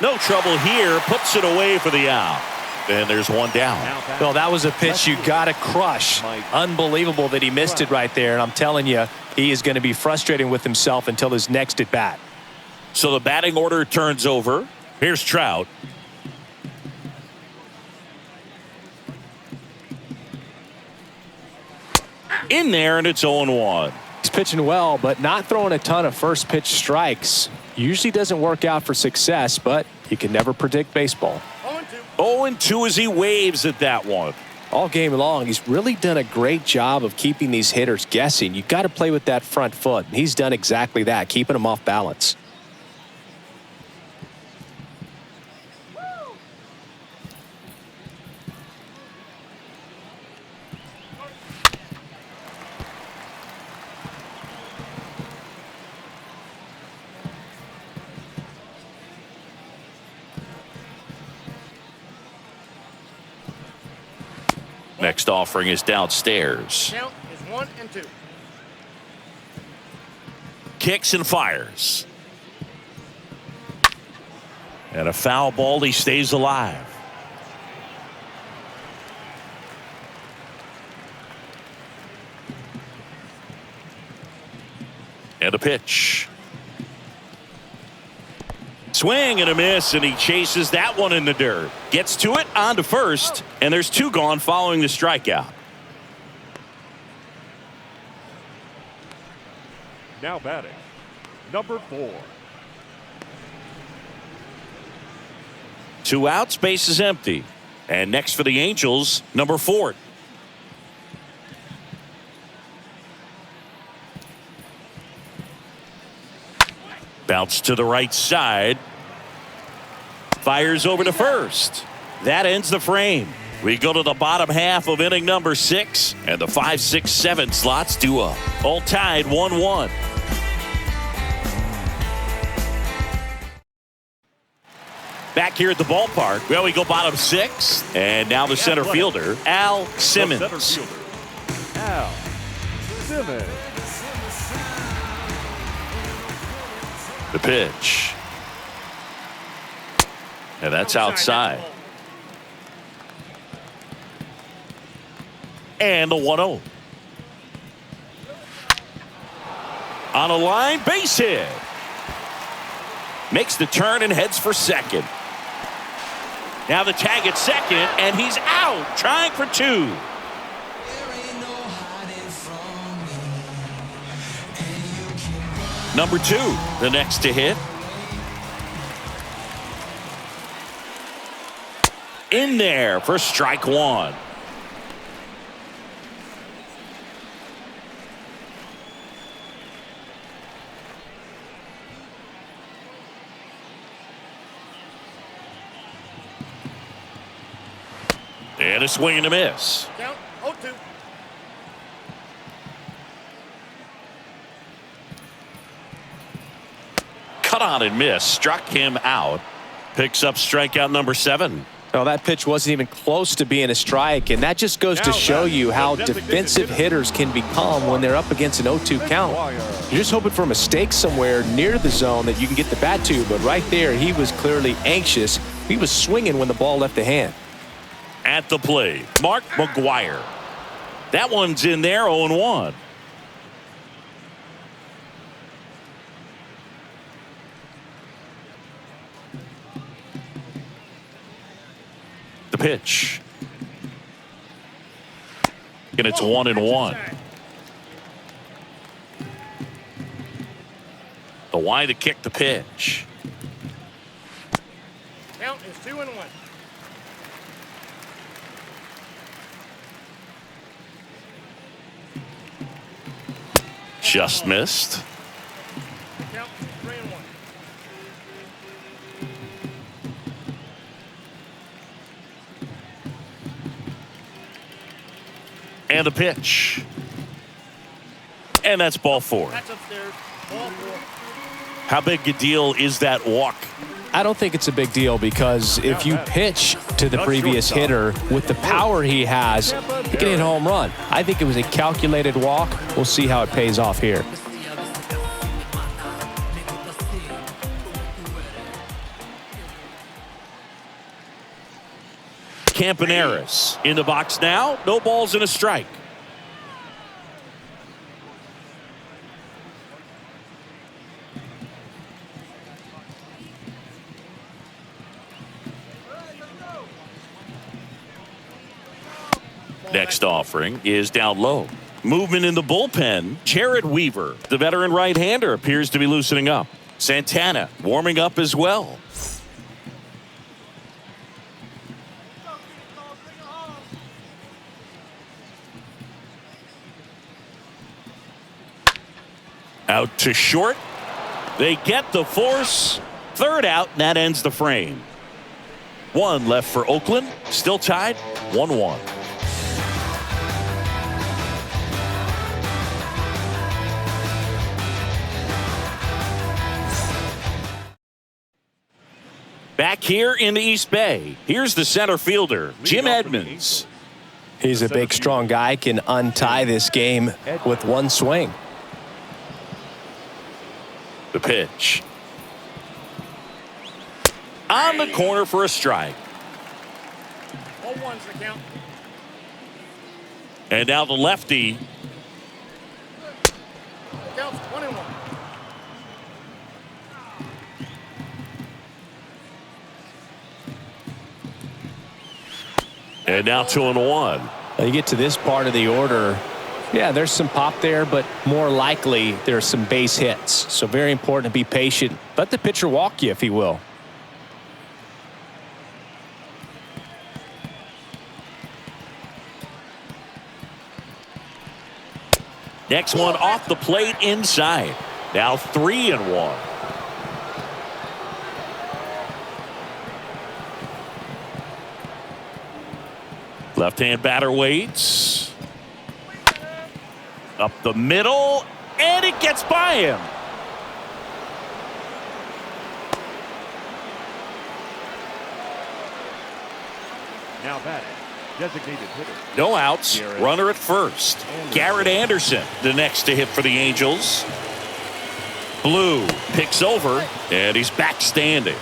No trouble here, puts it away for the out. And there's one down. Well, that was a pitch you got to crush. Unbelievable that he missed it right there. And I'm telling you, he is going to be frustrating with himself until his next at bat. So the batting order turns over. Here's Trout. In there, and it's 0-1. He's pitching well, but not throwing a ton of first pitch strikes. Usually doesn't work out for success, but you can never predict baseball. 0-2 as he waves at that one. All game long, he's really done a great job of keeping these hitters guessing. You've got to play with that front foot. He's done exactly that, keeping them off balance. Next offering is downstairs. Count is 1 and 2. Kicks and fires. And a foul ball. He stays alive. And a pitch. Swing and a miss, and he chases that one in the dirt. Gets to it, on to first, and there's 2 gone following the strikeout. Now batting, number 4. 2 outs, base is empty. And next for the Angels, number 4. Bounce to the right side. Fires over to first. That ends the frame. We go to the bottom half of inning number 6, and the 5, 6, 7 slots due up. All tied 1-1. Back here at the ballpark, well, we go bottom 6, and now the center fielder, Al Simmons. The center fielder, Al Simmons. The pitch. And that's outside. And the 1-0. On a line, base hit. Makes the turn and heads for second. Now the tag at second, and he's out, trying for 2. Number 2, the next to hit. In there for strike 1. And a swing and a miss. Count 0-2. Cut on and miss. Struck him out. Picks up strikeout number 7. Well, that pitch wasn't even close to being a strike, and that just goes to show you how defensive hitters can become when they're up against an 0-2 count. You're just hoping for a mistake somewhere near the zone that you can get the bat to, but right there he was clearly anxious. He was swinging when the ball left the hand. At the plate, Mark McGuire. That one's in there, 0-1. The pitch. And it's 1-1. The wide to kick the pitch. Count is 2-1. Just missed. Count 3-1. And a pitch. And that's ball 4. That's upstairs. Ball 4. How big a deal is that walk I don't think it's a big deal because if you pitch to the previous hitter with the power he has, he can hit a home run. I think it was a calculated walk. We'll see how it pays off here. Campaneris in the box now. No balls and a strike. Next offering is down low. Movement in the bullpen. Jared Weaver, the veteran right-hander, appears to be loosening up. Santana warming up as well. Out to short. They get the force. Third out, and that ends the frame. One left for Oakland. Still tied 1-1. Back here in the East Bay, here's the center fielder, Jim Edmonds. He's a big, strong guy, can untie this game with one swing. The pitch. On the corner for a strike. 0-1's the count. And now the lefty. Counts 1-1. And now 2-1. You get to this part of the order. Yeah, there's some pop there, but more likely there's some base hits. So very important to be patient. Let the pitcher walk you if he will. Next one off the plate inside. Now 3-1. Left-hand batter waits. Up the middle, and it gets by him. Now batting, designated hitter. No outs, runner at first. Garrett Anderson, the next to hit for the Angels. Blue picks over, and he's back standing.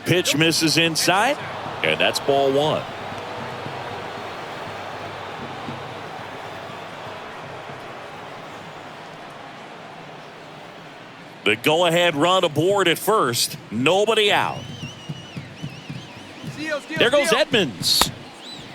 Pitch misses inside, and that's ball one. The go-ahead run aboard at first. Nobody out. There goes Edmonds.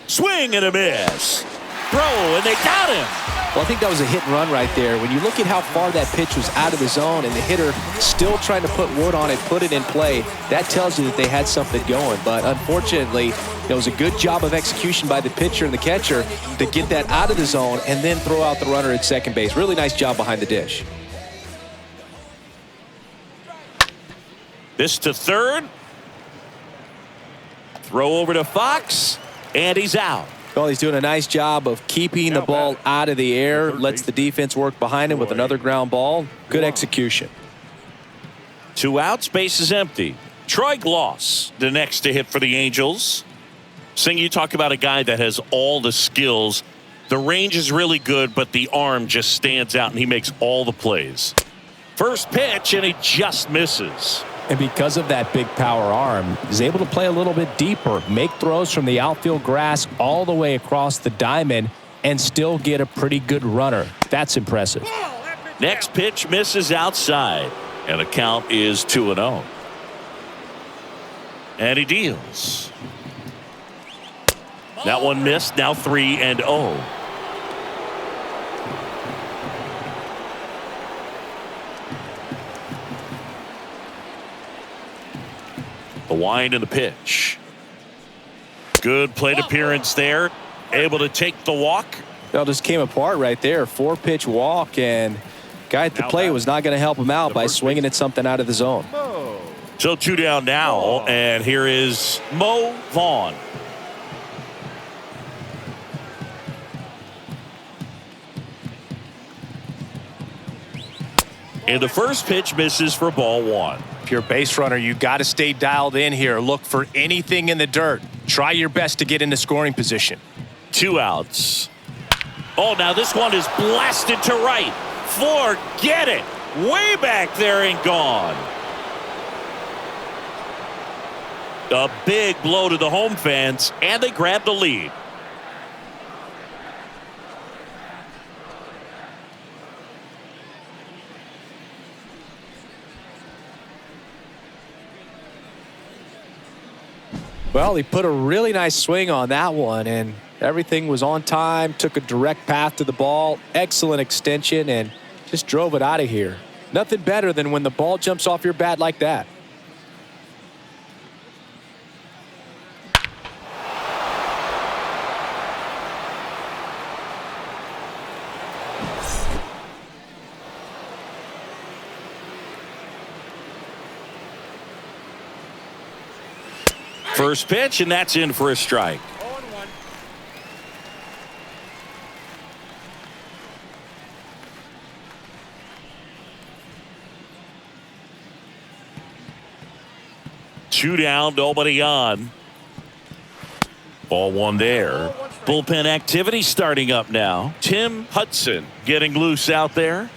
Swing and a miss. Throw, and they got him. Well, I think that was a hit and run right there. When you look at how far that pitch was out of the zone and the hitter still trying to put wood on it, put it in play, that tells you that they had something going. But unfortunately, it was a good job of execution by the pitcher and the catcher to get that out of the zone and then throw out the runner at second base. Really nice job behind the dish. This to third. Throw over to Fox, and he's out. Well, he's doing a nice job of keeping the ball out of the air, lets the defense work behind him with another ground ball. Good execution. 2 outs, base is empty. Troy Gloss, the next to hit for the Angels. Sing, you talk about a guy that has all the skills. The range is really good, but the arm just stands out, and he makes all the plays. First pitch, and he just misses. And because of that big power arm, he's able to play a little bit deeper, make throws from the outfield grass all the way across the diamond, and still get a pretty good runner. That's impressive. Next pitch misses outside, and the count is 2-0. And he deals. That one missed, now 3-0. The wind and the pitch. Good plate appearance there. Able to take the walk. Well, just came apart right there. 4-pitch walk, and guy at the plate was not going to help him out by swinging at something out of the zone. So 2 down now, and here is Vaughn. And the first pitch misses for ball one. If you're a base runner, you got to stay dialed in here. Look for anything in the dirt. Try your best to get into scoring position. 2 outs. Oh, now this one is blasted to right. Forget it. Way back there and gone. A big blow to the home fans, and they grab the lead. Well, he put a really nice swing on that one, and everything was on time, took a direct path to the ball, excellent extension, and just drove it out of here. Nothing better than when the ball jumps off your bat like that. First pitch, and that's in for a strike. 0-1. Two down, nobody on. Ball one there. Bullpen activity starting up now. Tim Hudson getting loose out there.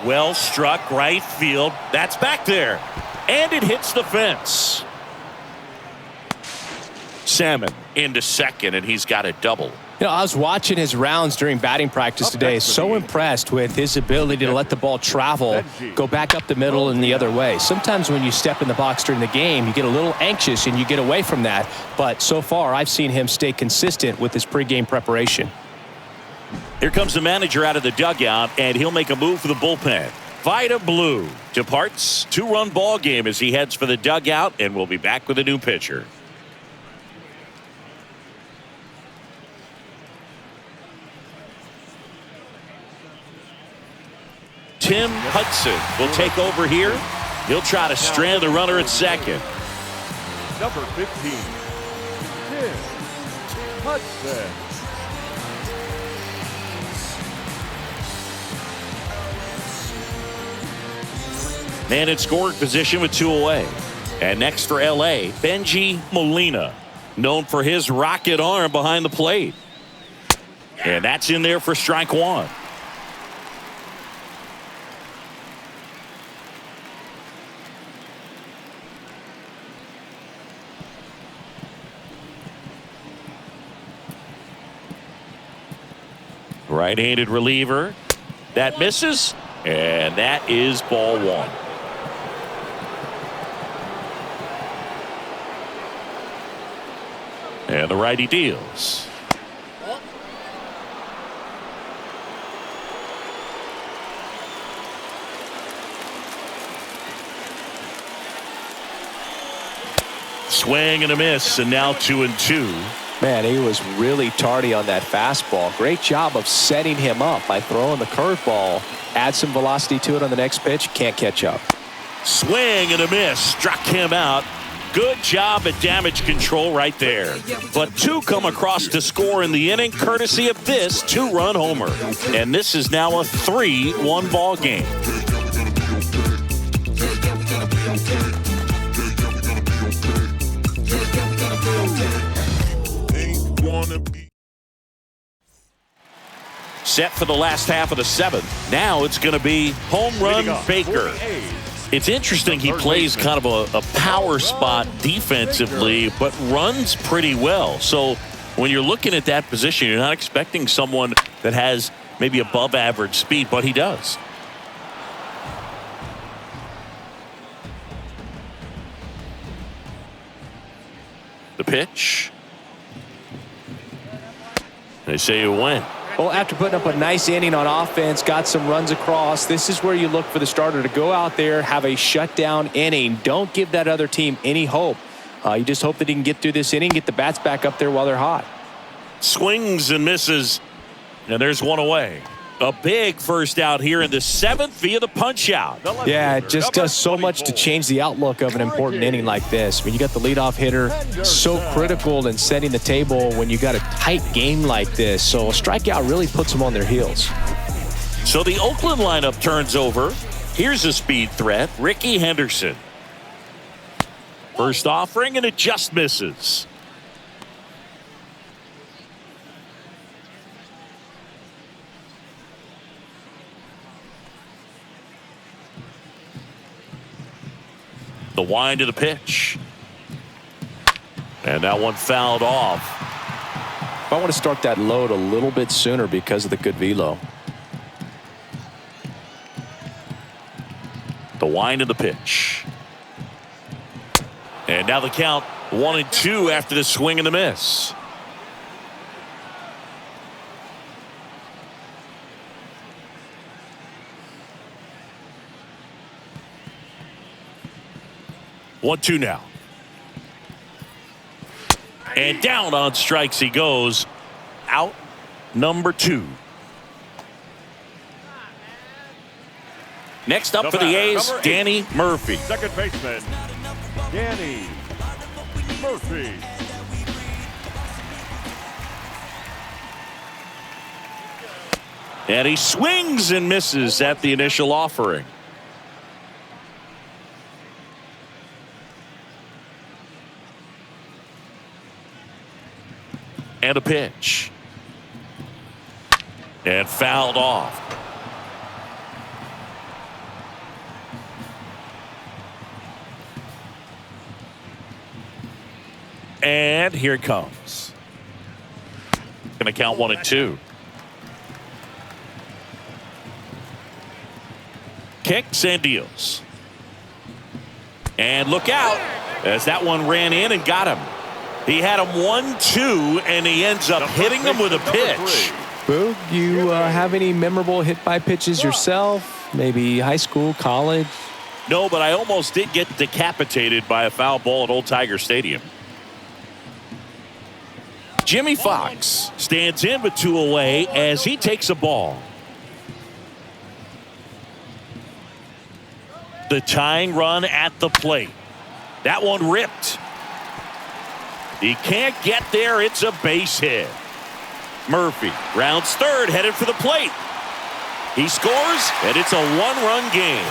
Well struck right field. That's back there. And it hits the fence. Salmon into second, and he's got a double. You know, I was watching his rounds during batting practice today. So impressed with his ability to let the ball travel, go back up the middle and the other way. Sometimes when you step in the box during the game, you get a little anxious and you get away from that. But so far, I've seen him stay consistent with his pregame preparation. Here comes the manager out of the dugout, and he'll make a move for the bullpen. Vida Blue departs. 2-run ball game as he heads for the dugout, and we'll be back with a new pitcher. Tim Hudson will take over here. He'll try to strand the runner at second. Number 15, Tim Hudson. Man in scoring position with 2 away. And next for L.A., Benji Molina, known for his rocket arm behind the plate. And that's in there for strike one. Right-handed reliever. That misses, and that is ball one. And the righty deals. Swing and a miss, and now 2-2. Man, he was really tardy on that fastball. Great job of setting him up by throwing the curveball. Add some velocity to it on the next pitch. Can't catch up. Swing and a miss. Struck him out. Good job at damage control right there. But 2 come across to score in the inning, courtesy of this 2-run homer. And this is now a 3-1 ball game. Set for the last half of the 7th. Now it's going to be home run Baker. It's interesting, he plays kind of a power spot defensively, but runs pretty well. So when you're looking at that position, you're not expecting someone that has maybe above average speed, but he does. The pitch. They say you win. Well, after putting up a nice inning on offense, got some runs across, this is where you look for the starter to go out there, have a shutdown inning. Don't give that other team any hope. You just hope that he can get through this inning, get the bats back up there while they're hot. Swings and misses, and there's one away. A big first out here in the 7th via the punch out. Yeah, it just does so much to change the outlook of an important inning like this. When you got the leadoff hitter, so critical in setting the table when you got a tight game like this. So a strikeout really puts them on their heels. So the Oakland lineup turns over. Here's a speed threat, Ricky Henderson. First offering, and it just misses. The wind of the pitch. And that one fouled off. I want to start that load a little bit sooner because of the good velo. The wind of the pitch. And now the count 1-2 after the swing and the miss. One, two now. And down on strikes he goes. Out number 2. Next up for the A's, Danny Murphy. Second baseman, Danny Murphy. And he swings and misses at the initial offering. And a pitch. And fouled off. And here it comes. Going to count 1-2. Kicks and deals. And look out as that one ran in and got him. He had him 1-2, and he ends up hitting him with a pitch. Boog, you have any memorable hit by pitches yourself? Maybe high school, college? No, but I almost did get decapitated by a foul ball at Old Tiger Stadium. Jimmy Fox stands in with 2 away as he takes a ball. The tying run at the plate. That one ripped. He can't get there. It's a base hit. Murphy rounds third, headed for the plate. He scores, and it's a 1-run game.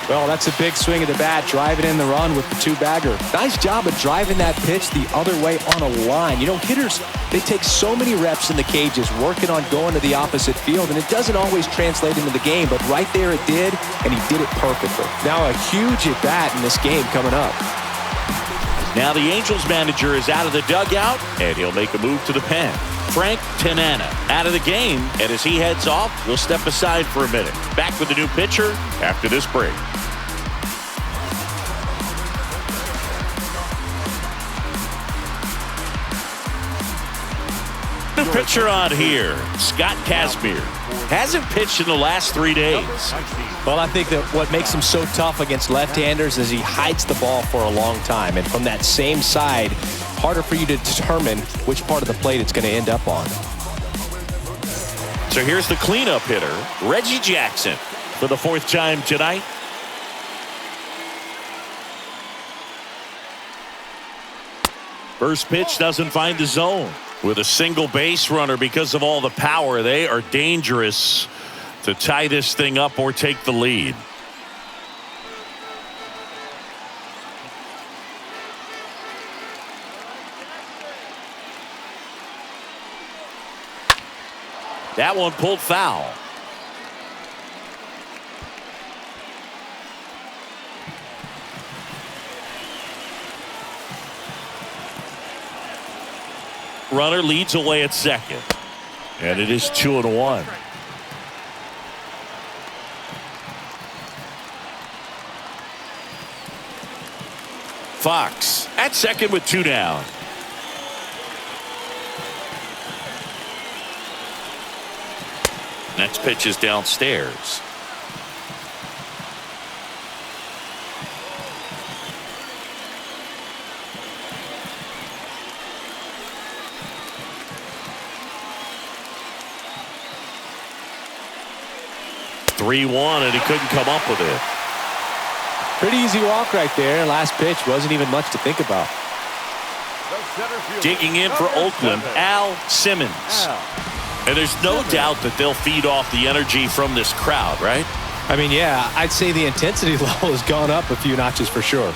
Well, that's a big swing of the bat, driving in the run with the 2-bagger. Nice job of driving that pitch the other way on a line. You know, hitters, they take so many reps in the cages working on going to the opposite field, and it doesn't always translate into the game, but right there it did, and he did it perfectly. Now a huge at-bat in this game coming up. Now the Angels manager is out of the dugout, and he'll make a move to the pen. Frank Tanana out of the game, and as he heads off, we'll step aside for a minute. Back with the new pitcher after this break. New pitcher on here, Scott Kazmir. Hasn't pitched in the last 3 days. Well, I think that what makes him so tough against left-handers is he hides the ball for a long time. And from that same side, harder for you to determine which part of the plate it's going to end up on. So here's the cleanup hitter, Reggie Jackson, for the 4th time tonight. First pitch doesn't find the zone. With a single base runner, because of all the power, they are dangerous to tie this thing up or take the lead. That one pulled foul. Runner leads away at second. And it is 2-1. Fox at second with 2 down. Next pitch is downstairs. 3-1, and he couldn't come up with it. Pretty easy walk right there. Last pitch wasn't even much to think about. Digging in for Oakland, Al Simmons. And there's no doubt that they'll feed off the energy from this crowd, right? I mean, yeah, I'd say the intensity level has gone up a few notches for sure.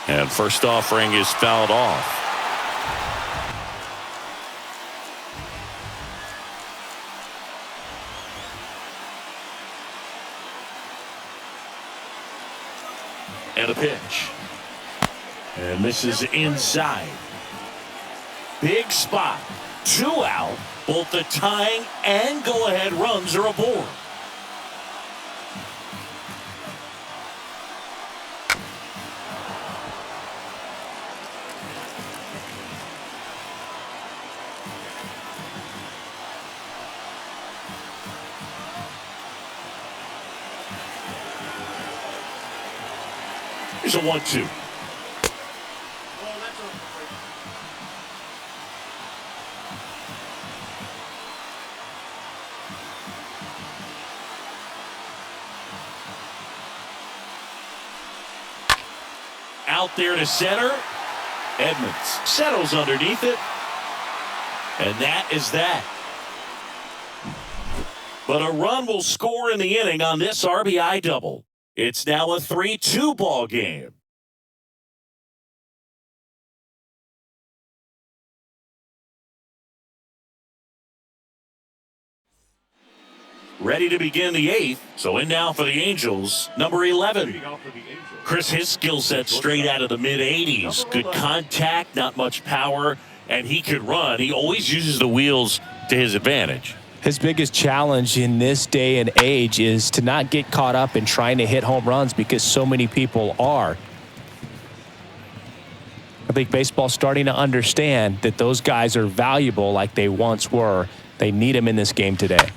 And first offering is fouled off. And a pitch. And this is inside. Big spot. 2 out. Both the tying and go-ahead runs are aboard. Here's a 1-2. Out there to center. Edmonds settles underneath it. And that is that. But a run will score in the inning on this RBI double. It's now a 3-2 ball game. Ready to begin the 8th. So in now for the Angels, number 11. Chris, his skill set straight out of the mid-80s. Good contact, not much power, and he could run. He always uses the wheels to his advantage. His biggest challenge in this day and age is to not get caught up in trying to hit home runs because so many people are. I think baseball's starting to understand that those guys are valuable like they once were. They need them in this game today.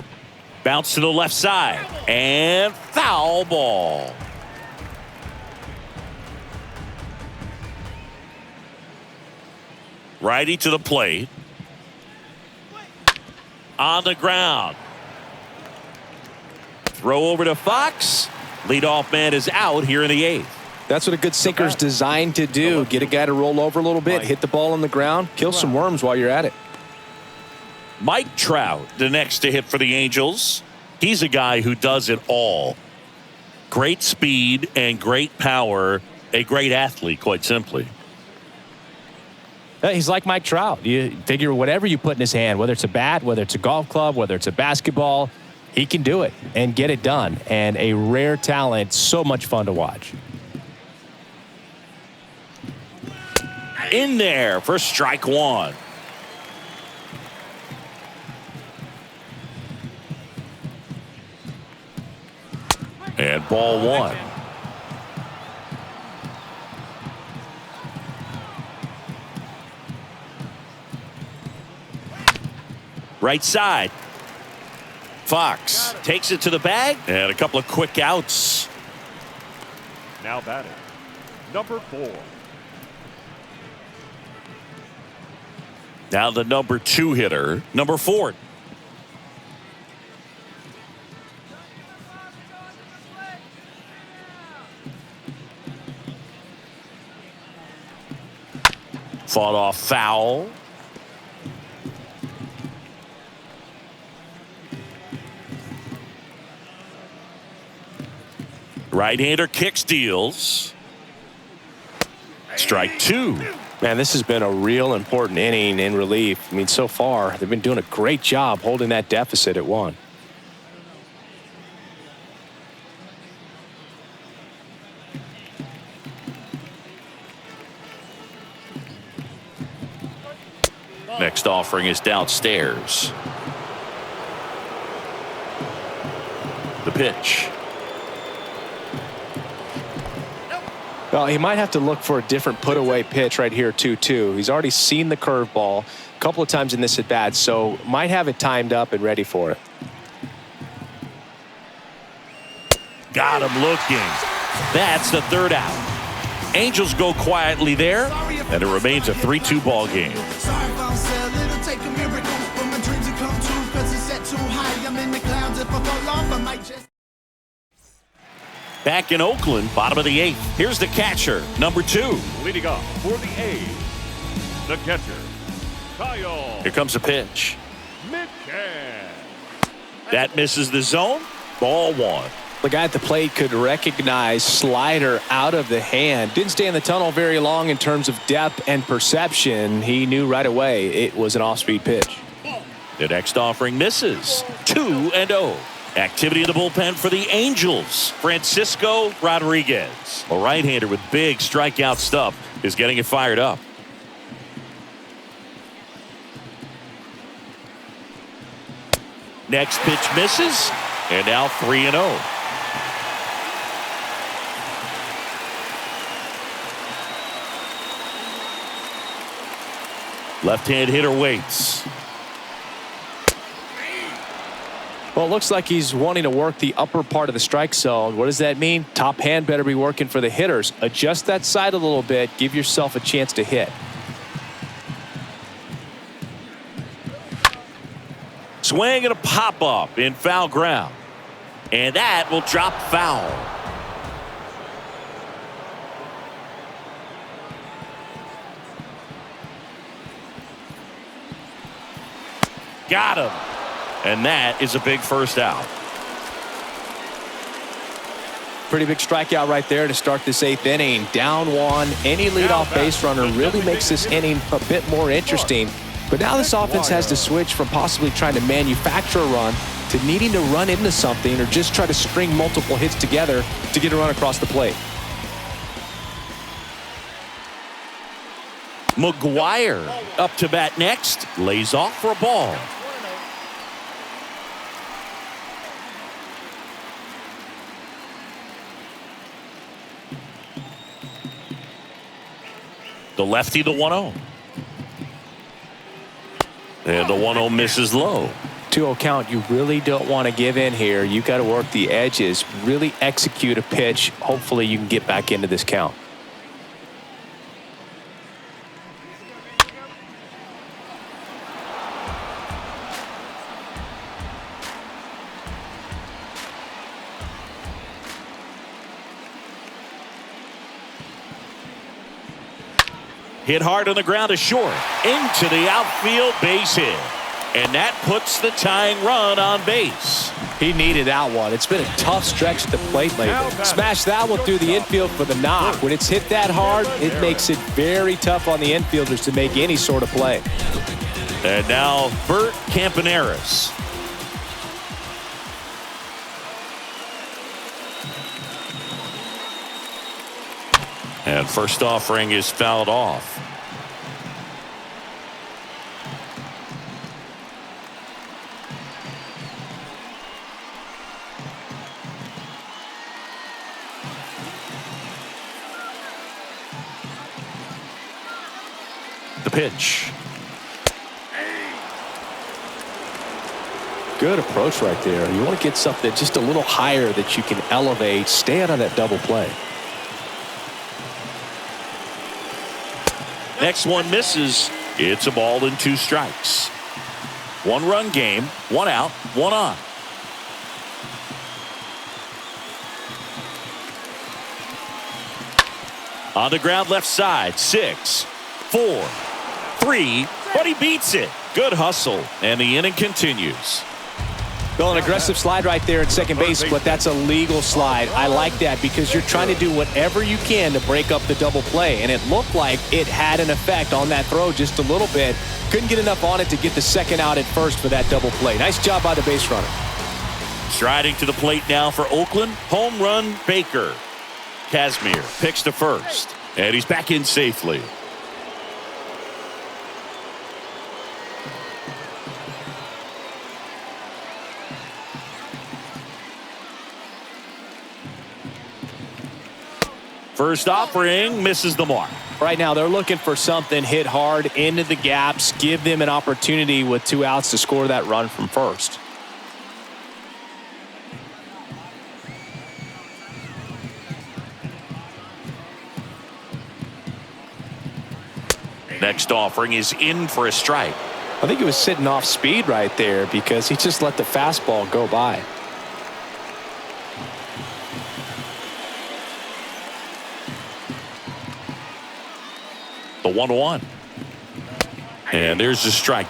Bounce to the left side, and foul ball. Righty to the plate. On the ground. Throw over to Fox. Leadoff man is out here in the 8th. That's what a good sinker's designed to do. Get a guy to roll over a little bit, hit the ball on the ground, kill some worms while you're at it. Mike Trout, the next to hit for the Angels. He's a guy who does it all. Great speed and great power. A great athlete, quite simply. He's like Mike Trout. You figure whatever you put in his hand, whether it's a bat, whether it's a golf club, whether it's a basketball, he can do it and get it done. And a rare talent, so much fun to watch. In there for strike 1. And ball 1. Right side. Fox takes it to the bag. And a couple of quick outs. Now batting, number 4. Now the number 2 hitter, number 4. Fought off foul. Right-hander kicks, deals. Strike 2. Man, this has been a real important inning in relief. I mean, so far, they've been doing a great job holding that deficit at 1. Next offering is downstairs. The pitch. Well, he might have to look for a different put-away pitch right here, 2-2. He's already seen the curveball a couple of times in this at-bat, so might have it timed up and ready for it. Got him looking. That's the 3rd out. Angels go quietly there, and it remains a 3-2 ball game. Back in Oakland, bottom of the 8th. Here's the catcher, number 2. Leading off for the A's, the catcher, Kyle Here comes a pitch. Mitchell. That misses the zone. Ball 1. The guy at the plate could recognize slider out of the hand. Didn't stay in the tunnel very long in terms of depth and perception. He knew right away it was an off-speed pitch. The next offering misses. 2-0. Activity in the bullpen for the Angels. Francisco Rodriguez, a right-hander with big strikeout stuff, is getting it fired up. Next pitch misses, and now 3-0. Left-hand hitter waits. Well, it looks like he's wanting to work the upper part of the strike zone. What does that mean? Top hand better be working for the hitters. Adjust that side a little bit. Give yourself a chance to hit. Swing and a pop-up in foul ground. And that will drop foul. Got him. And that is a big first out. Pretty big strikeout right there to start this 8th inning. Down 1. Any leadoff base runner really makes this inning a bit more interesting. But now this offense has to switch from possibly trying to manufacture a run to needing to run into something or just try to string multiple hits together to get a run across the plate. McGuire up to bat next. Lays off for a ball. The lefty, the 1-0. And the 1-0 misses low. 2-0 count. You really don't want to give in here. You got to work the edges. Really execute a pitch. Hopefully you can get back into this count. Hit hard on the ground to short. Into the outfield, base hit. And that puts the tying run on base. He needed that one. It's been a tough stretch at the plate lately. Smash that one through the infield for the knock. When it's hit that hard, it makes it very tough on the infielders to make any sort of play. And now Bert Campaneris. And first offering is fouled off. The pitch. Good approach right there. You want to get something just a little higher that you can elevate. Stay out of that double play. Next one misses. It's a ball and 2 strikes. 1-run game, 1 out, 1 on. On the ground left side, 6, 4, 3, but he beats it. Good hustle, and the inning continues. Well, an aggressive slide right there at second base, but that's a legal slide. I like that because you're trying to do whatever you can to break up the double play, and it looked like it had an effect on that throw just a little bit. Couldn't get enough on it to get the second out at first for that double play. Nice job by the base runner. Striding to the plate now for Oakland, home run Baker. Kazmir picks to first, and he's back in safely. First offering misses the mark. Right now, they're looking for something hit hard into the gaps, give them an opportunity with 2 outs to score that run from first. Next offering is in for a strike. I think he was sitting off speed right there because he just let the fastball go by. The 1-1. And there's the strike.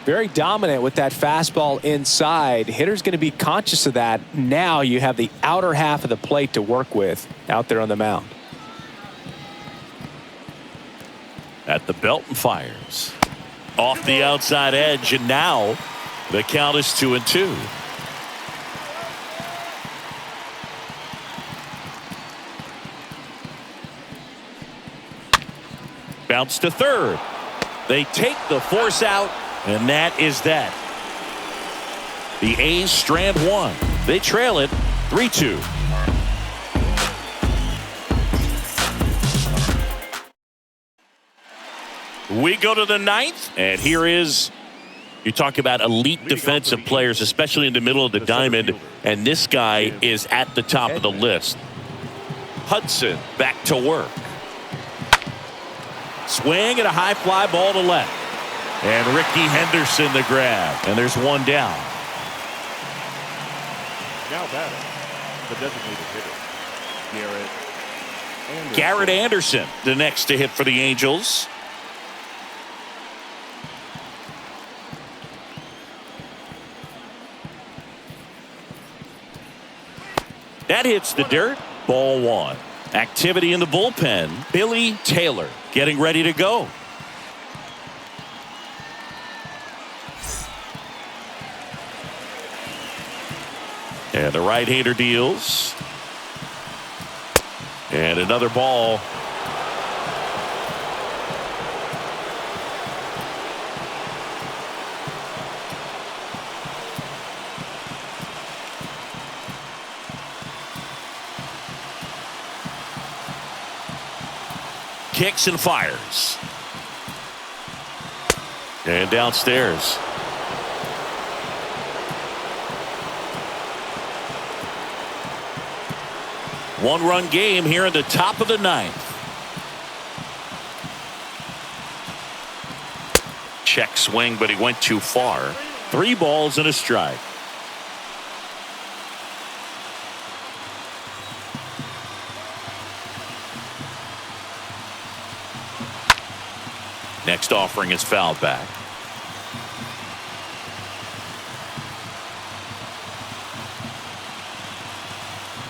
Very dominant with that fastball inside. Hitter's going to be conscious of that. Now you have the outer half of the plate to work with out there on the mound. At the belt and fires. Off the outside edge, and now the count is 2-2. Bounce to third. They take the force out, and that is that. The A's strand one. They trail it 3-2. We go to the ninth, and here is, you talk about elite defensive players, especially in the middle of the diamond, and this guy is at the top of the list. Hudson back to work. Swing and a high fly ball to left. And Ricky Henderson the grab. And there's one down. Now batting, the designated hitter, Garrett Anderson, the next to hit for the Angels. That hits the dirt. Ball one. Activity in the bullpen. Billy Taylor getting ready to go. And the right-hander deals. And another ball. Kicks and fires. And downstairs. One-run game here in the top of the ninth. Check swing, but he went too far. 3 balls and a strike. Next offering is fouled back.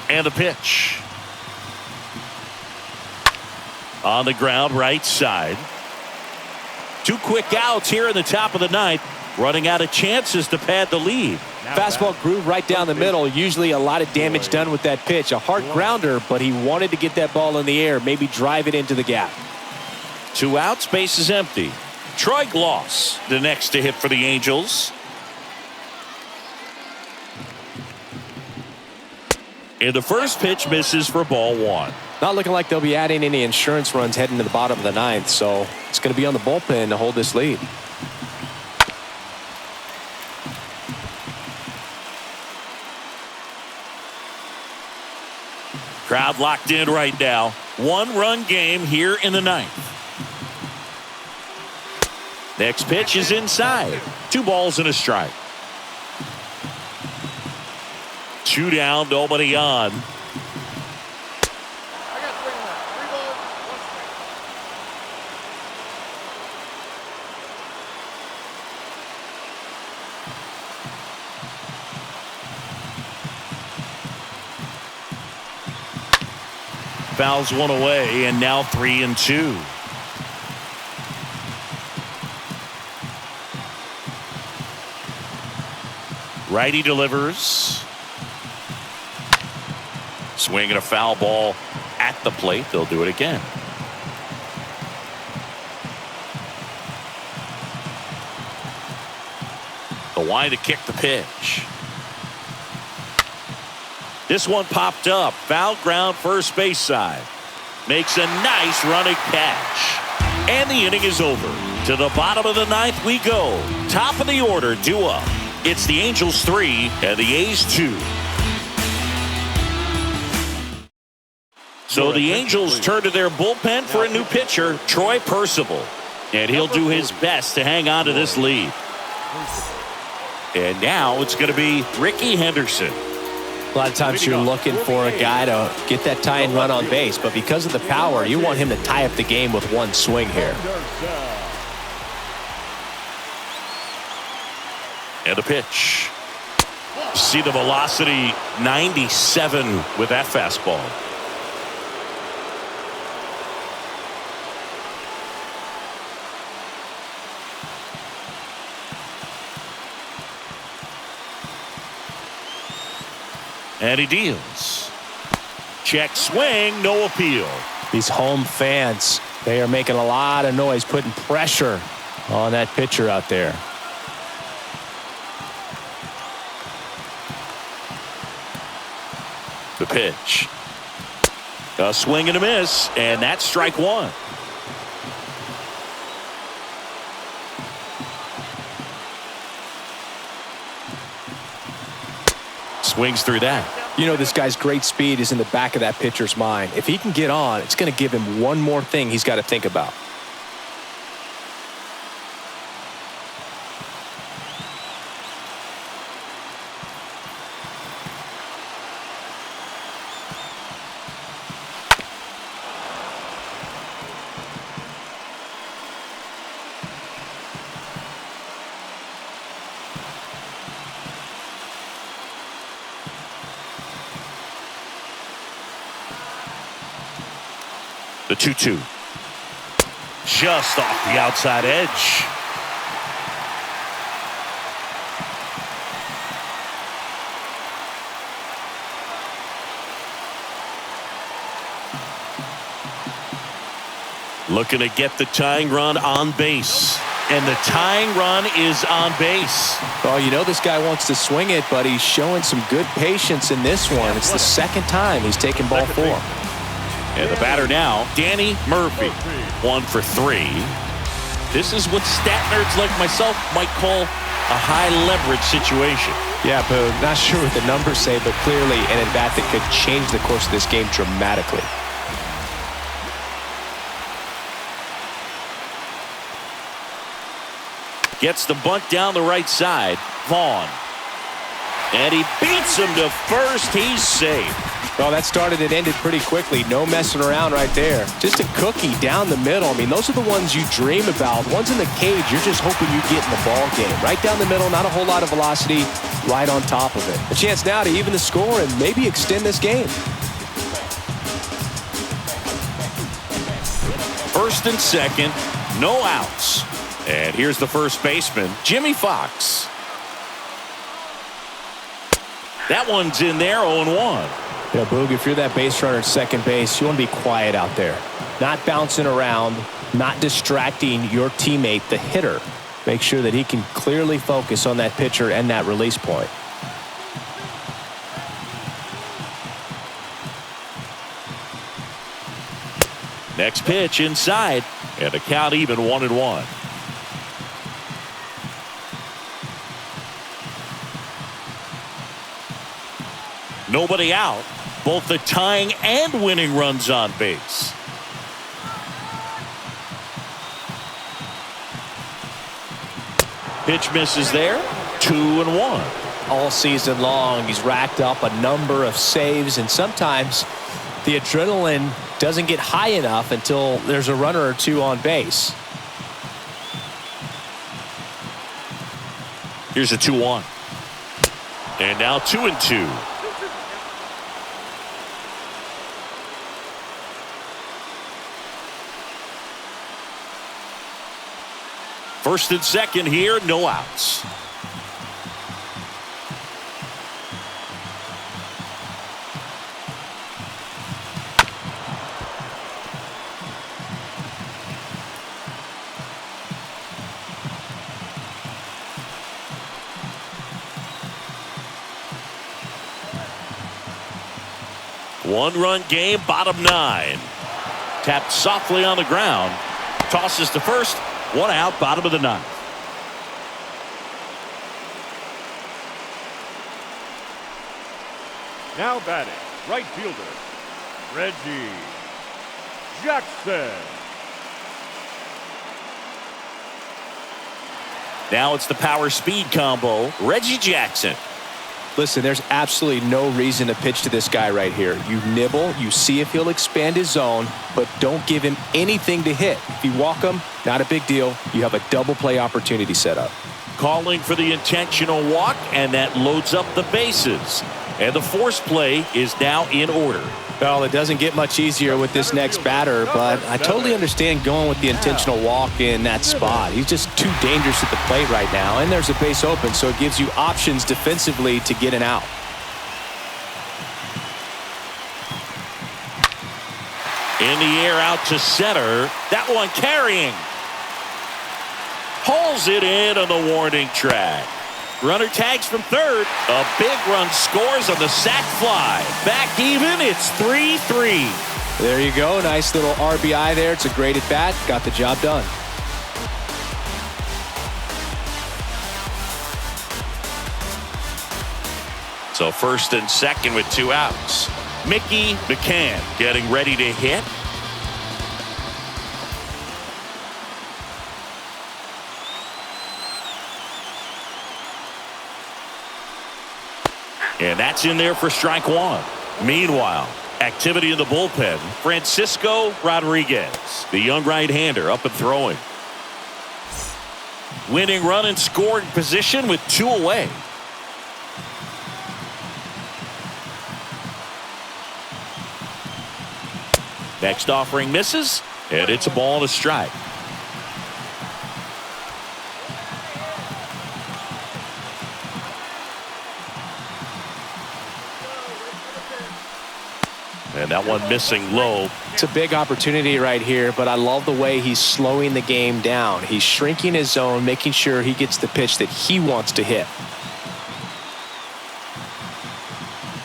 And a pitch. On the ground, right side. 2 quick outs here in the top of the ninth. Running out of chances to pad the lead. Fastball groove right down the middle. Usually a lot of damage done with that pitch. A hard grounder, but he wanted to get that ball in the air. Maybe drive it into the gap. 2 outs, base is empty. Troy Gloss, the next to hit for the Angels. And the first pitch misses for ball 1. Not looking like they'll be adding any insurance runs heading to the bottom of the ninth, so it's going to be on the bullpen to hold this lead. Crowd locked in right now. 1-run game here in the ninth. Next pitch is inside. 2 balls and a strike. 2 down, nobody on. I got 3 left. 3 balls, 1 strike. Fouls one away, and now 3-2. Righty delivers. Swing and a foul ball at the plate. They'll do it again. The wind to kick the pitch. This one popped up. Foul ground first base side. Makes a nice running catch. And the inning is over. To the bottom of the ninth we go. Top of the order, due up. It's the Angels 3 and the A's 2. So the Angels turn to their bullpen for a new pitcher, Troy Percival. And he'll do his best to hang on to this lead. And now it's going to be Ricky Henderson. A lot of times you're looking for a guy to get that tying run on base, but because of the power, you want him to tie up the game with one swing here. And a pitch. See the velocity, 97 with that fastball. And he deals. Check swing, no appeal. These home fans, they are making a lot of noise, putting pressure on that pitcher out there. The pitch. A swing and a miss, and that's strike one. Swings through that. You know, this guy's great speed is in the back of that pitcher's mind. If he can get on, it's going to give him one more thing he's got to think about. The 2-2. Just off the outside edge. Looking to get the tying run on base. And the tying run is on base. Oh, you know this guy wants to swing it, but he's showing some good patience in this one. It's the second time he's taken ball four. And the batter now, Danny Murphy. 1 for 3. This is what stat nerds like myself might call a high leverage situation. Yeah, but not sure what the numbers say, but clearly an at-bat that could change the course of this game dramatically. Gets the bunt down the right side. Vaughn. And he beats him to first. He's safe. Well, that started and ended pretty quickly. No messing around right there. Just a cookie down the middle. I mean, those are the ones you dream about. Ones in the cage, you're just hoping you get in the ball game. Right down the middle, not a whole lot of velocity, right on top of it. A chance now to even the score and maybe extend this game. First and second, no outs. And here's the first baseman, Jimmy Fox. That one's in there, 0-1. Yeah, Boog, if you're that base runner at second base, you want to be quiet out there. Not bouncing around, not distracting your teammate, the hitter. Make sure that he can clearly focus on that pitcher and that release point. Next pitch inside, and the count even 1-1. Nobody out. Both the tying and winning runs on base. Pitch misses there. 2-1. All season long, he's racked up a number of saves, and sometimes the adrenaline doesn't get high enough until there's a runner or two on base. Here's a 2-1. And now 2-2. First and second here, no outs. One-run game, bottom 9. Tapped softly on the ground. Tosses to first. 1 out, bottom of the 9th. Now batting, right fielder, Reggie Jackson. Now it's the power speed combo. Reggie Jackson. Listen, there's absolutely no reason to pitch to this guy right here. You nibble, you see if he'll expand his zone, but don't give him anything to hit. If you walk him, not a big deal. You have a double play opportunity set up. Calling for the intentional walk, and that loads up the bases. And the force play is now in order. Well, it doesn't get much easier with this next batter, but I totally understand going with the intentional walk in that spot. He's just too dangerous at the plate right now, and there's a base open, so it gives you options defensively to get an out. In the air out to center. That one carrying. Pulls it in on the warning track. Runner tags from third. A big run scores on the sac fly. Back even, it's 3-3. There you go. Nice little RBI there. It's a great at bat. Got the job done. So first and second with 2 outs. Mickey McCann getting ready to hit. And that's in there for strike one. Meanwhile, activity in the bullpen. Francisco Rodriguez, the young right-hander, up and throwing. Winning run in scoring position with 2 away. Next offering misses, and it's a ball and a strike. And that one missing low. It's a big opportunity right here, but I love the way he's slowing the game down. He's shrinking his zone, making sure he gets the pitch that he wants to hit.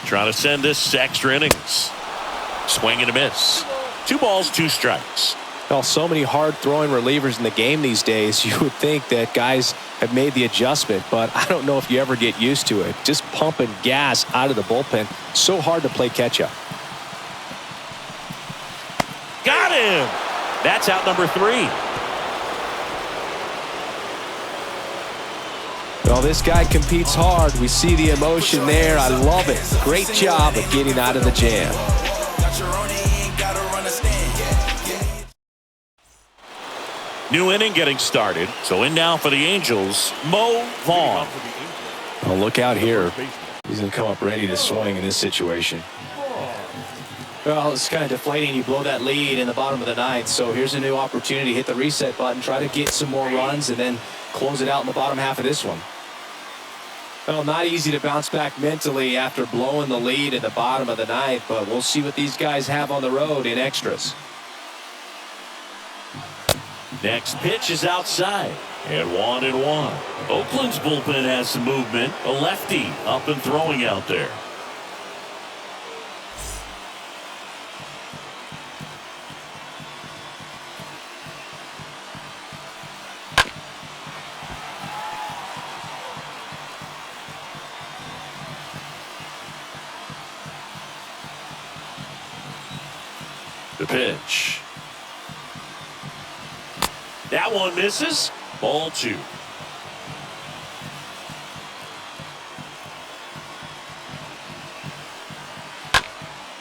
Trying to send this to extra innings. Swing and a miss. 2 balls, 2 strikes. Well, so many hard-throwing relievers in the game these days, you would think that guys have made the adjustment, but I don't know if you ever get used to it. Just pumping gas out of the bullpen. So hard to play catch-up. Got him! That's out number 3. Well, this guy competes hard. We see the emotion there. I love it. Great job of getting out of the jam. New inning getting started. So in now for the Angels, Vaughn. Oh, look out here. He's going to come up ready to swing in this situation. Well, it's kind of deflating. You blow that lead in the bottom of the ninth. So here's a new opportunity. Hit the reset button. Try to get some more runs and then close it out in the bottom half of this one. Well, not easy to bounce back mentally after blowing the lead in the bottom of the ninth, but we'll see what these guys have on the road in extras. Next pitch is outside. And 1-1. Oakland's bullpen has some movement. A lefty up and throwing out there. The pitch. That one misses. Ball 2.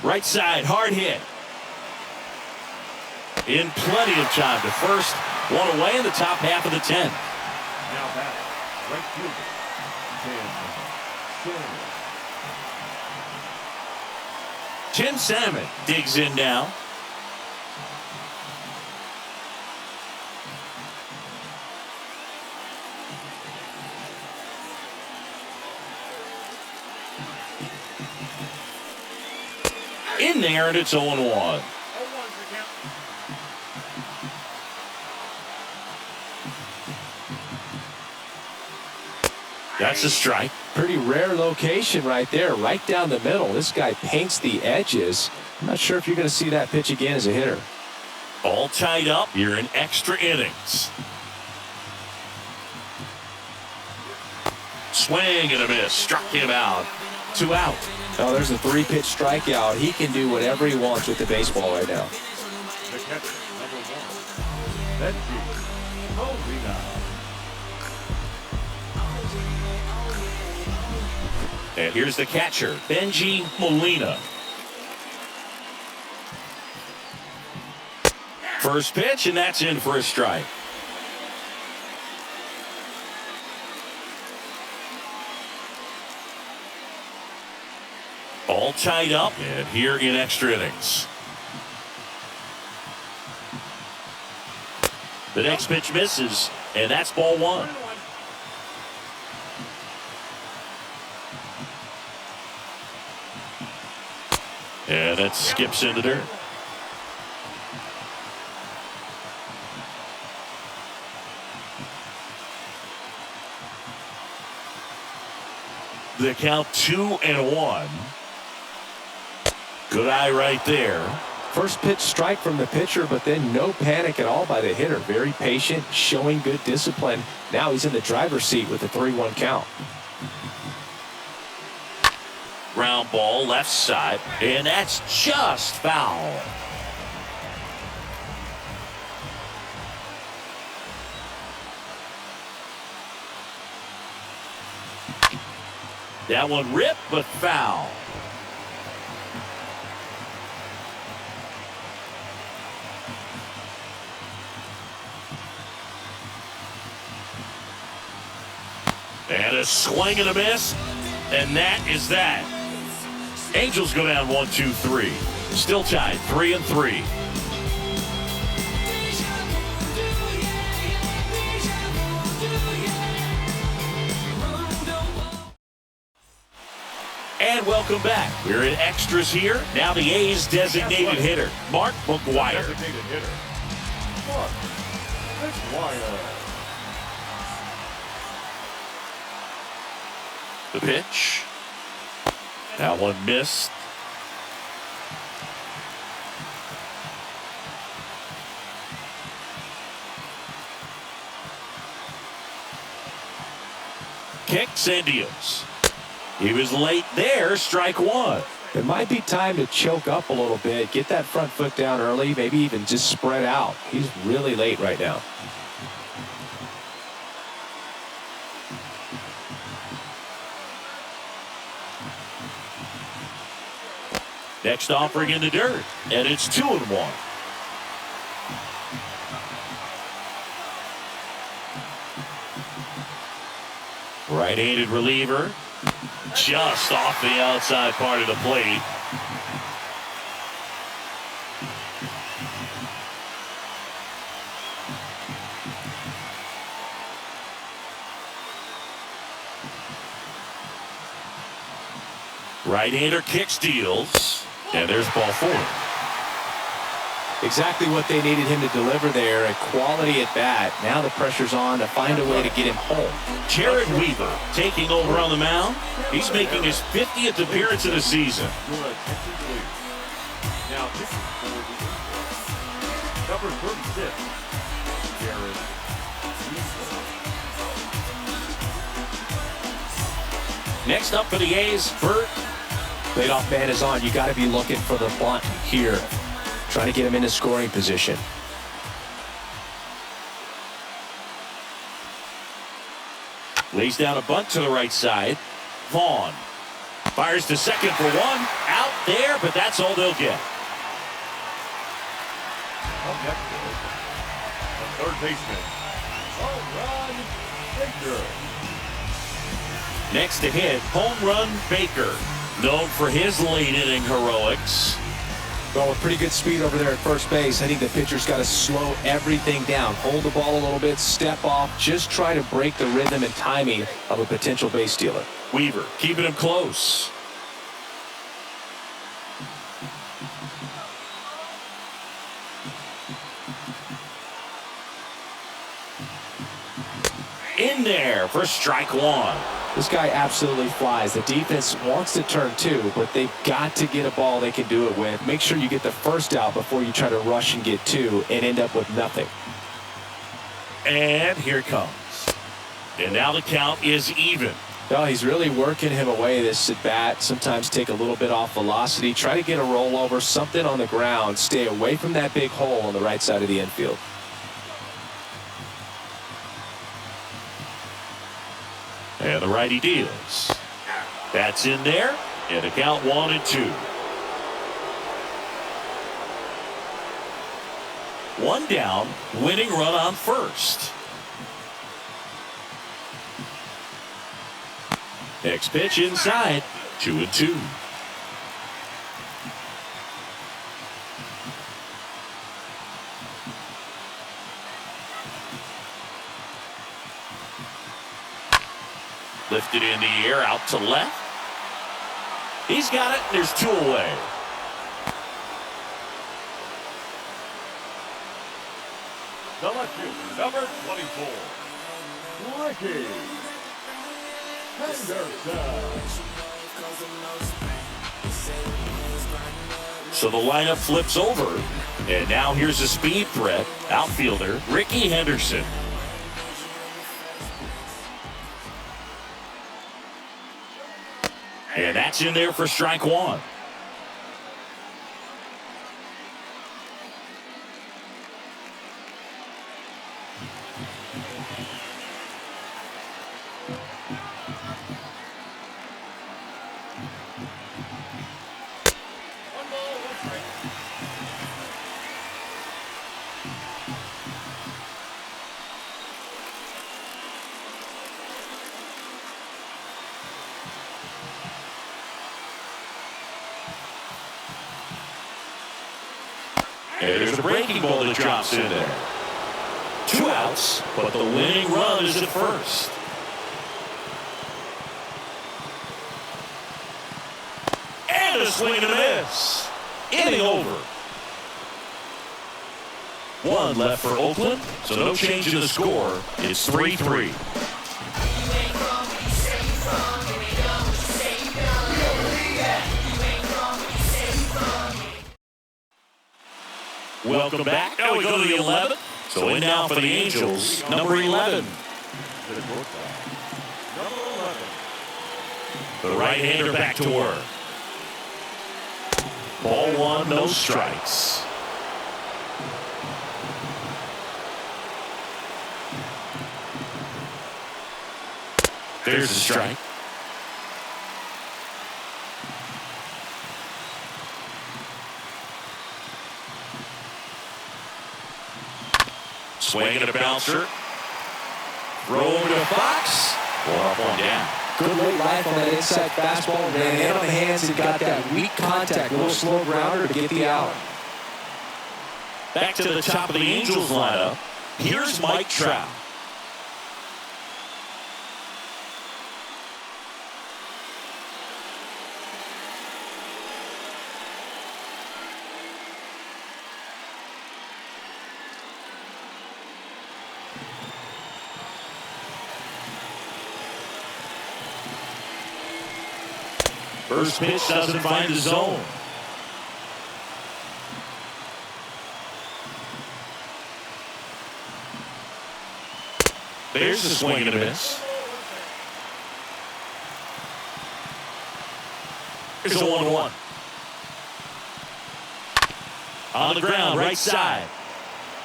Right side, hard hit. In plenty of time to first. 1 away in the top half of the 10. Now back, right fielder, Tim Salmon digs in now. In there, and it's 0-1. That's a strike. Pretty rare location right there, right down the middle. This guy paints the edges. I'm not sure if you're going to see that pitch again as a hitter. All tied up here in extra innings. Swing and a miss. Struck him out. 2 out. Oh, there's a 3-pitch strikeout. He can do whatever he wants with the baseball right now. The catcher, number 1, Benji. Vida. And here's the catcher, Benji Molina. First pitch, and that's in for a strike. All tied up, and here in extra innings. The next pitch misses, and that's ball 1. And it skips into dirt. The count 2-1. Good eye right there. First pitch strike from the pitcher, but then no panic at all by the hitter. Very patient, showing good discipline. Now he's in the driver's seat with a 3-1 count. Ground ball left side, and that's just foul. That one ripped, but foul. And a swing and a miss, and that is that. Angels go down 1-2-3. Still tied 3-3. And welcome back. We're in extras here. Now the A's designated hitter, Mark McGwire. Designated hitter, Mark McGwire. The pitch. That one missed. Kicks and deals. He was late there, strike 1. It might be time to choke up a little bit, get that front foot down early, maybe even just spread out. He's really late right now. Next offering in the dirt, and it's 2-1. Right-handed reliever, just off the outside part of the plate. Right-hander kicks, deals. And there's ball 4. Exactly what they needed him to deliver there, a quality at bat. Now the pressure's on to find a way to get him home. Jared Weaver taking over on the mound. He's making his 50th appearance of the season. Your attention, please. Now this is for the number 36, Jared Weaver. Next up for the A's, Bert. Leadoff man is on. You got to be looking for the bunt here. Trying to get him into scoring position. Lays down a bunt to the right side. Vaughn fires to second for 1. Out there, but that's all they'll get. Up next, the third baseman, Baker. Next to hit, home run Baker. Known for his late inning heroics. Well, with pretty good speed over there at first base, I think the pitcher's got to slow everything down. Hold the ball a little bit, step off, just try to break the rhythm and timing of a potential base stealer. Weaver keeping him close. In there for strike 1. This guy absolutely flies. The defense wants to turn 2, but they've got to get a ball they can do it with. Make sure you get the first out before you try to rush and get 2 and end up with nothing. And here it comes. And now the count is even. No, he's really working him away, this at bat. Sometimes take a little bit off velocity. Try to get a rollover, something on the ground. Stay away from that big hole on the right side of the infield. And the righty deals. That's in there. And a count 1-2. One down, winning run on first. Next pitch inside, 2-2. Lifted in the air, out to left. He's got it, and there's 2 away. Selection number 24. Ricky Henderson. So the lineup flips over, and now here's a speed threat, outfielder Ricky Henderson. And that's in there for strike 1. And there's a breaking ball that drops in there. 2 outs, but the winning run is at first. And a swing and a miss. Inning over. 1 left for Oakland, so no change in the score. It's 3-3. Welcome back. Now we go to the 11th. So in now for the Angels, number 11. The right-hander back to work. Ball 1, no strikes. There's a strike. Swing and a bouncer. Throw over to Fox. 1 down. Good late life on that inside fastball. Ran in on the hands and got that weak contact. A little slow grounder to get the out. Back to the top of the Angels lineup. Here's Mike Trout. First pitch doesn't find the zone. There's the swing and a miss. Here's a 1-1. On the ground, right side.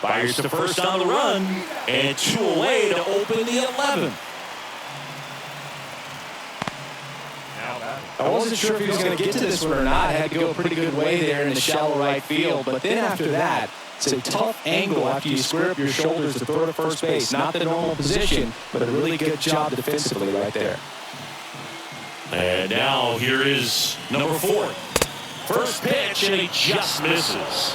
Fires to first on the run, and 2 away to open the 11th. I wasn't sure if he was going to get to this one or not. Had to go a pretty good way there in the shallow right field. But then after that, it's a tough angle after you square up your shoulders to throw to first base. Not the normal position, but a really good job defensively right there. And now here is number 4. First pitch, and he just misses.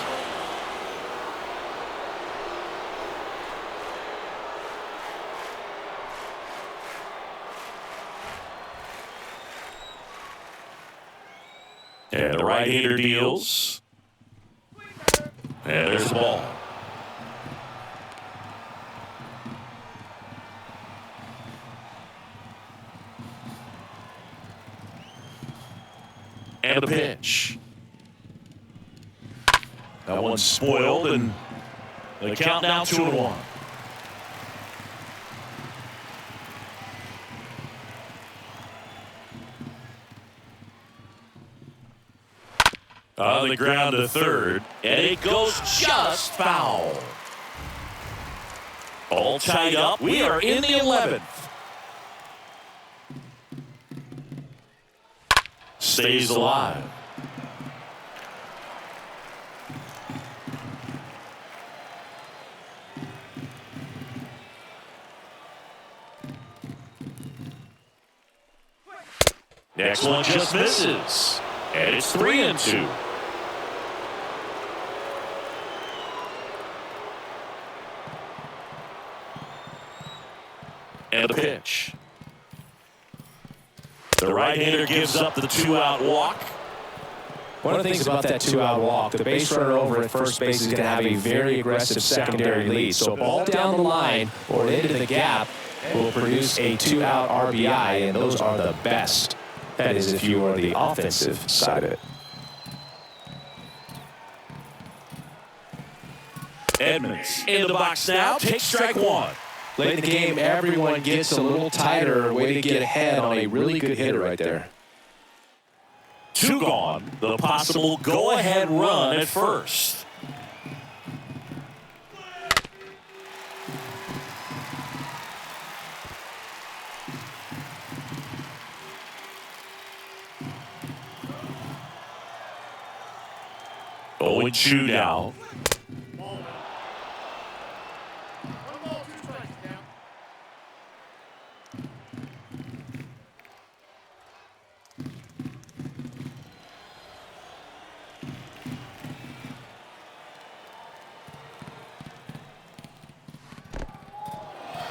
And the right-hander deals. And there's the ball. And the pitch. That one's spoiled, and the count now 2-1. On the ground to third, and it goes just foul. All tied up. We are in the 11th. Stays alive. Next one just misses. And it's 3-2. And the pitch. The right-hander gives up the 2-out walk. One of the things about that 2-out walk, the base runner over at first base is going to have a very aggressive secondary lead. So a ball down the line or into the gap will produce a 2-out RBI, and those are the best. That is if you are the offensive side of it. Edmonds in the box now, takes strike one. Late in the game, everyone gets a little tighter, way to get ahead on a really good hitter right there. 2 gone, the possible go-ahead run at first. Oh, and 2 now.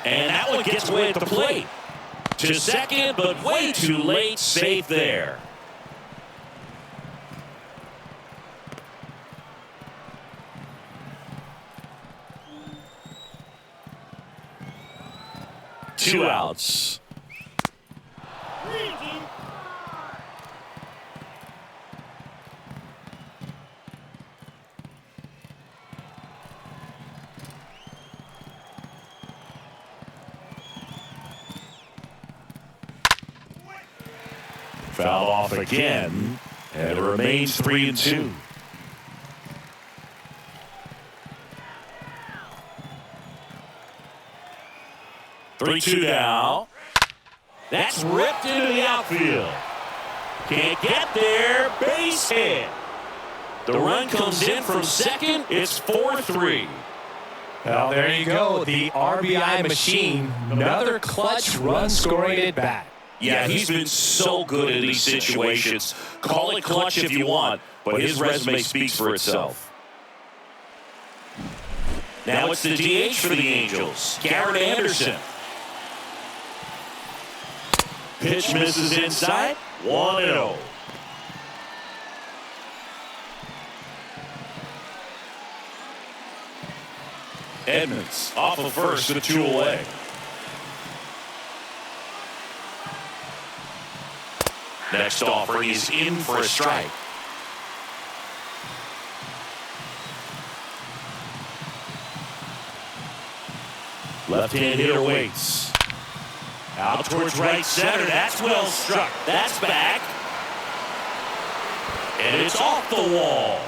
And that one gets away at the plate. To second, but way too late. Safe there. Two outs. Foul off again, and it remains 3-2. Three-two now. That's ripped into the outfield. Can't get there. Base hit. The run comes in from second. It's 4-3. Well, there you go. The RBI machine. Another clutch run scoring at bat. Yeah, he's been so good in these situations. Call it clutch if you want, but his resume speaks for itself. Now it's the DH for the Angels, Garrett Anderson. Pitch misses inside, 1-0. Edmonds off of first with 2 away. Next offering is in for a strike. Left-hand hitter waits. Out towards right center. That's well struck. That's back. And it's off the wall.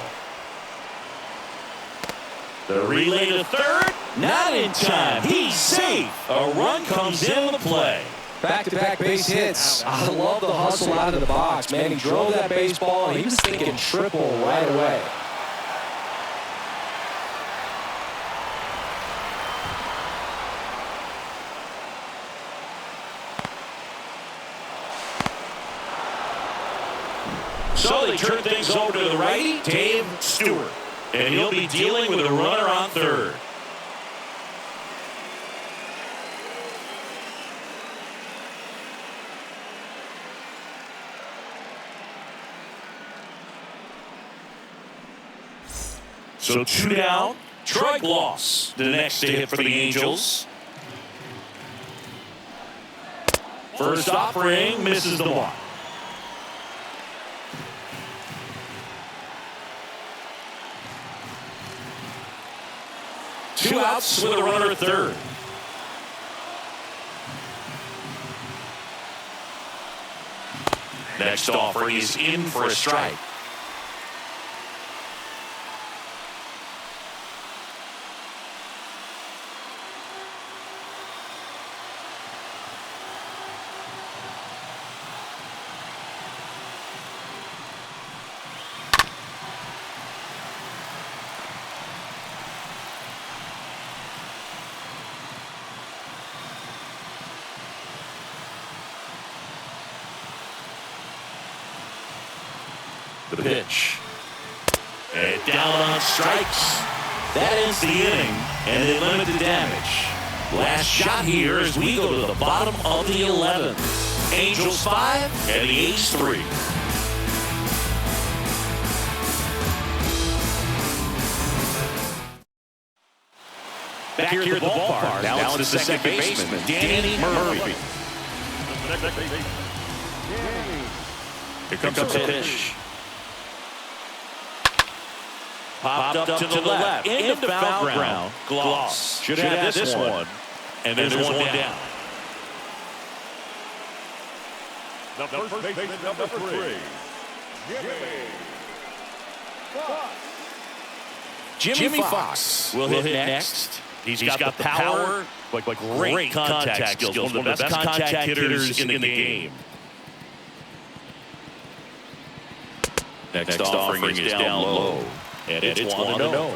The relay to third. Not in time. He's safe. A run comes in the play. Back-to-back base hits. I love the hustle out of the box, man. He drove that baseball, and he was thinking triple right away. So they turn things over to the righty, Dave Stewart. And he'll be dealing with a runner on third. So 2 down. Troy Gloss, the next to hit for the Angels. First offering misses the one. Two outs with a runner at third. Next offering is in for a strike. The pitch. And down on strikes. That ends the inning, and they limit the damage. Last shot here as we go to the bottom of the 11th. Angels 5 and the A's 3. Back here at the ballpark, now it's the second baseman, Danny Murphy. Here comes the pitch. Popped up to the left, into foul ground. Gloss should have this one, and there's one down. The first baseman, number 3. Jimmy Fox will hit next. He's got the power, but great contact skills. One of the best contact hitters in the game. Next offering is down low. And it's 1-0.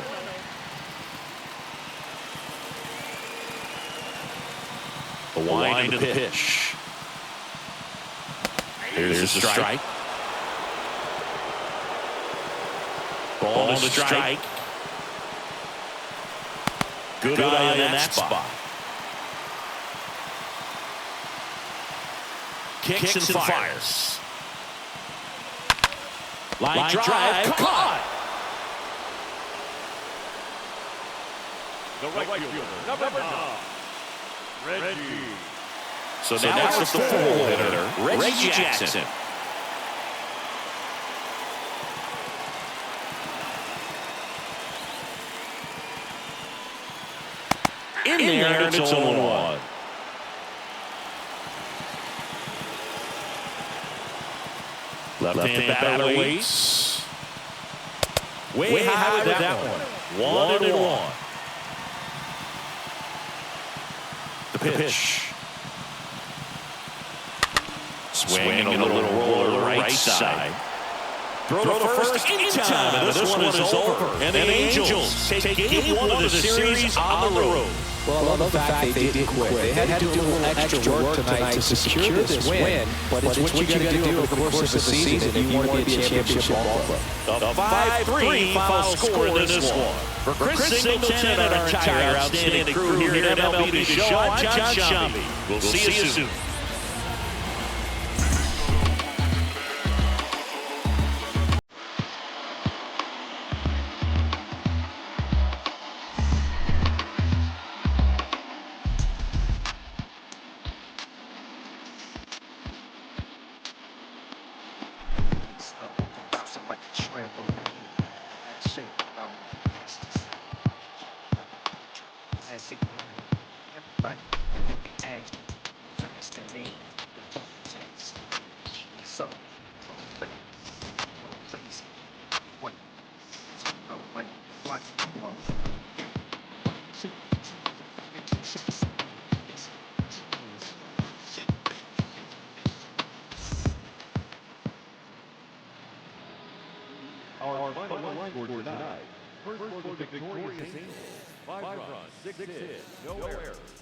The wind of the pitch. Here's the strike. Ball to strike. Good eye in that spot. Kicks and fires. Line drive. Caught. The right fielder, number 9. Reggie. So now it's the full hitter, Reggie Jackson. In there, and it's 0-1. Left-hand batter waits. Way high with that one. 1-1. The pitch. Swinging a little roller to the right side. Throw to first anytime, and this one is over. And the Angels take game 1 of the series on the road. Well, I love the fact they didn't quit. They had to do a little extra work tonight to secure this win, but it's what you got to do over the course of the season if you want to be a championship ball club. The 5-3 final score in this one. For Chris Singleton and our entire outstanding crew here at MLB The Show, I'm John Shambi. We'll see you soon. Our final line score tonight. First for the victorious Angels. 5 runs, 6 hits, no errors.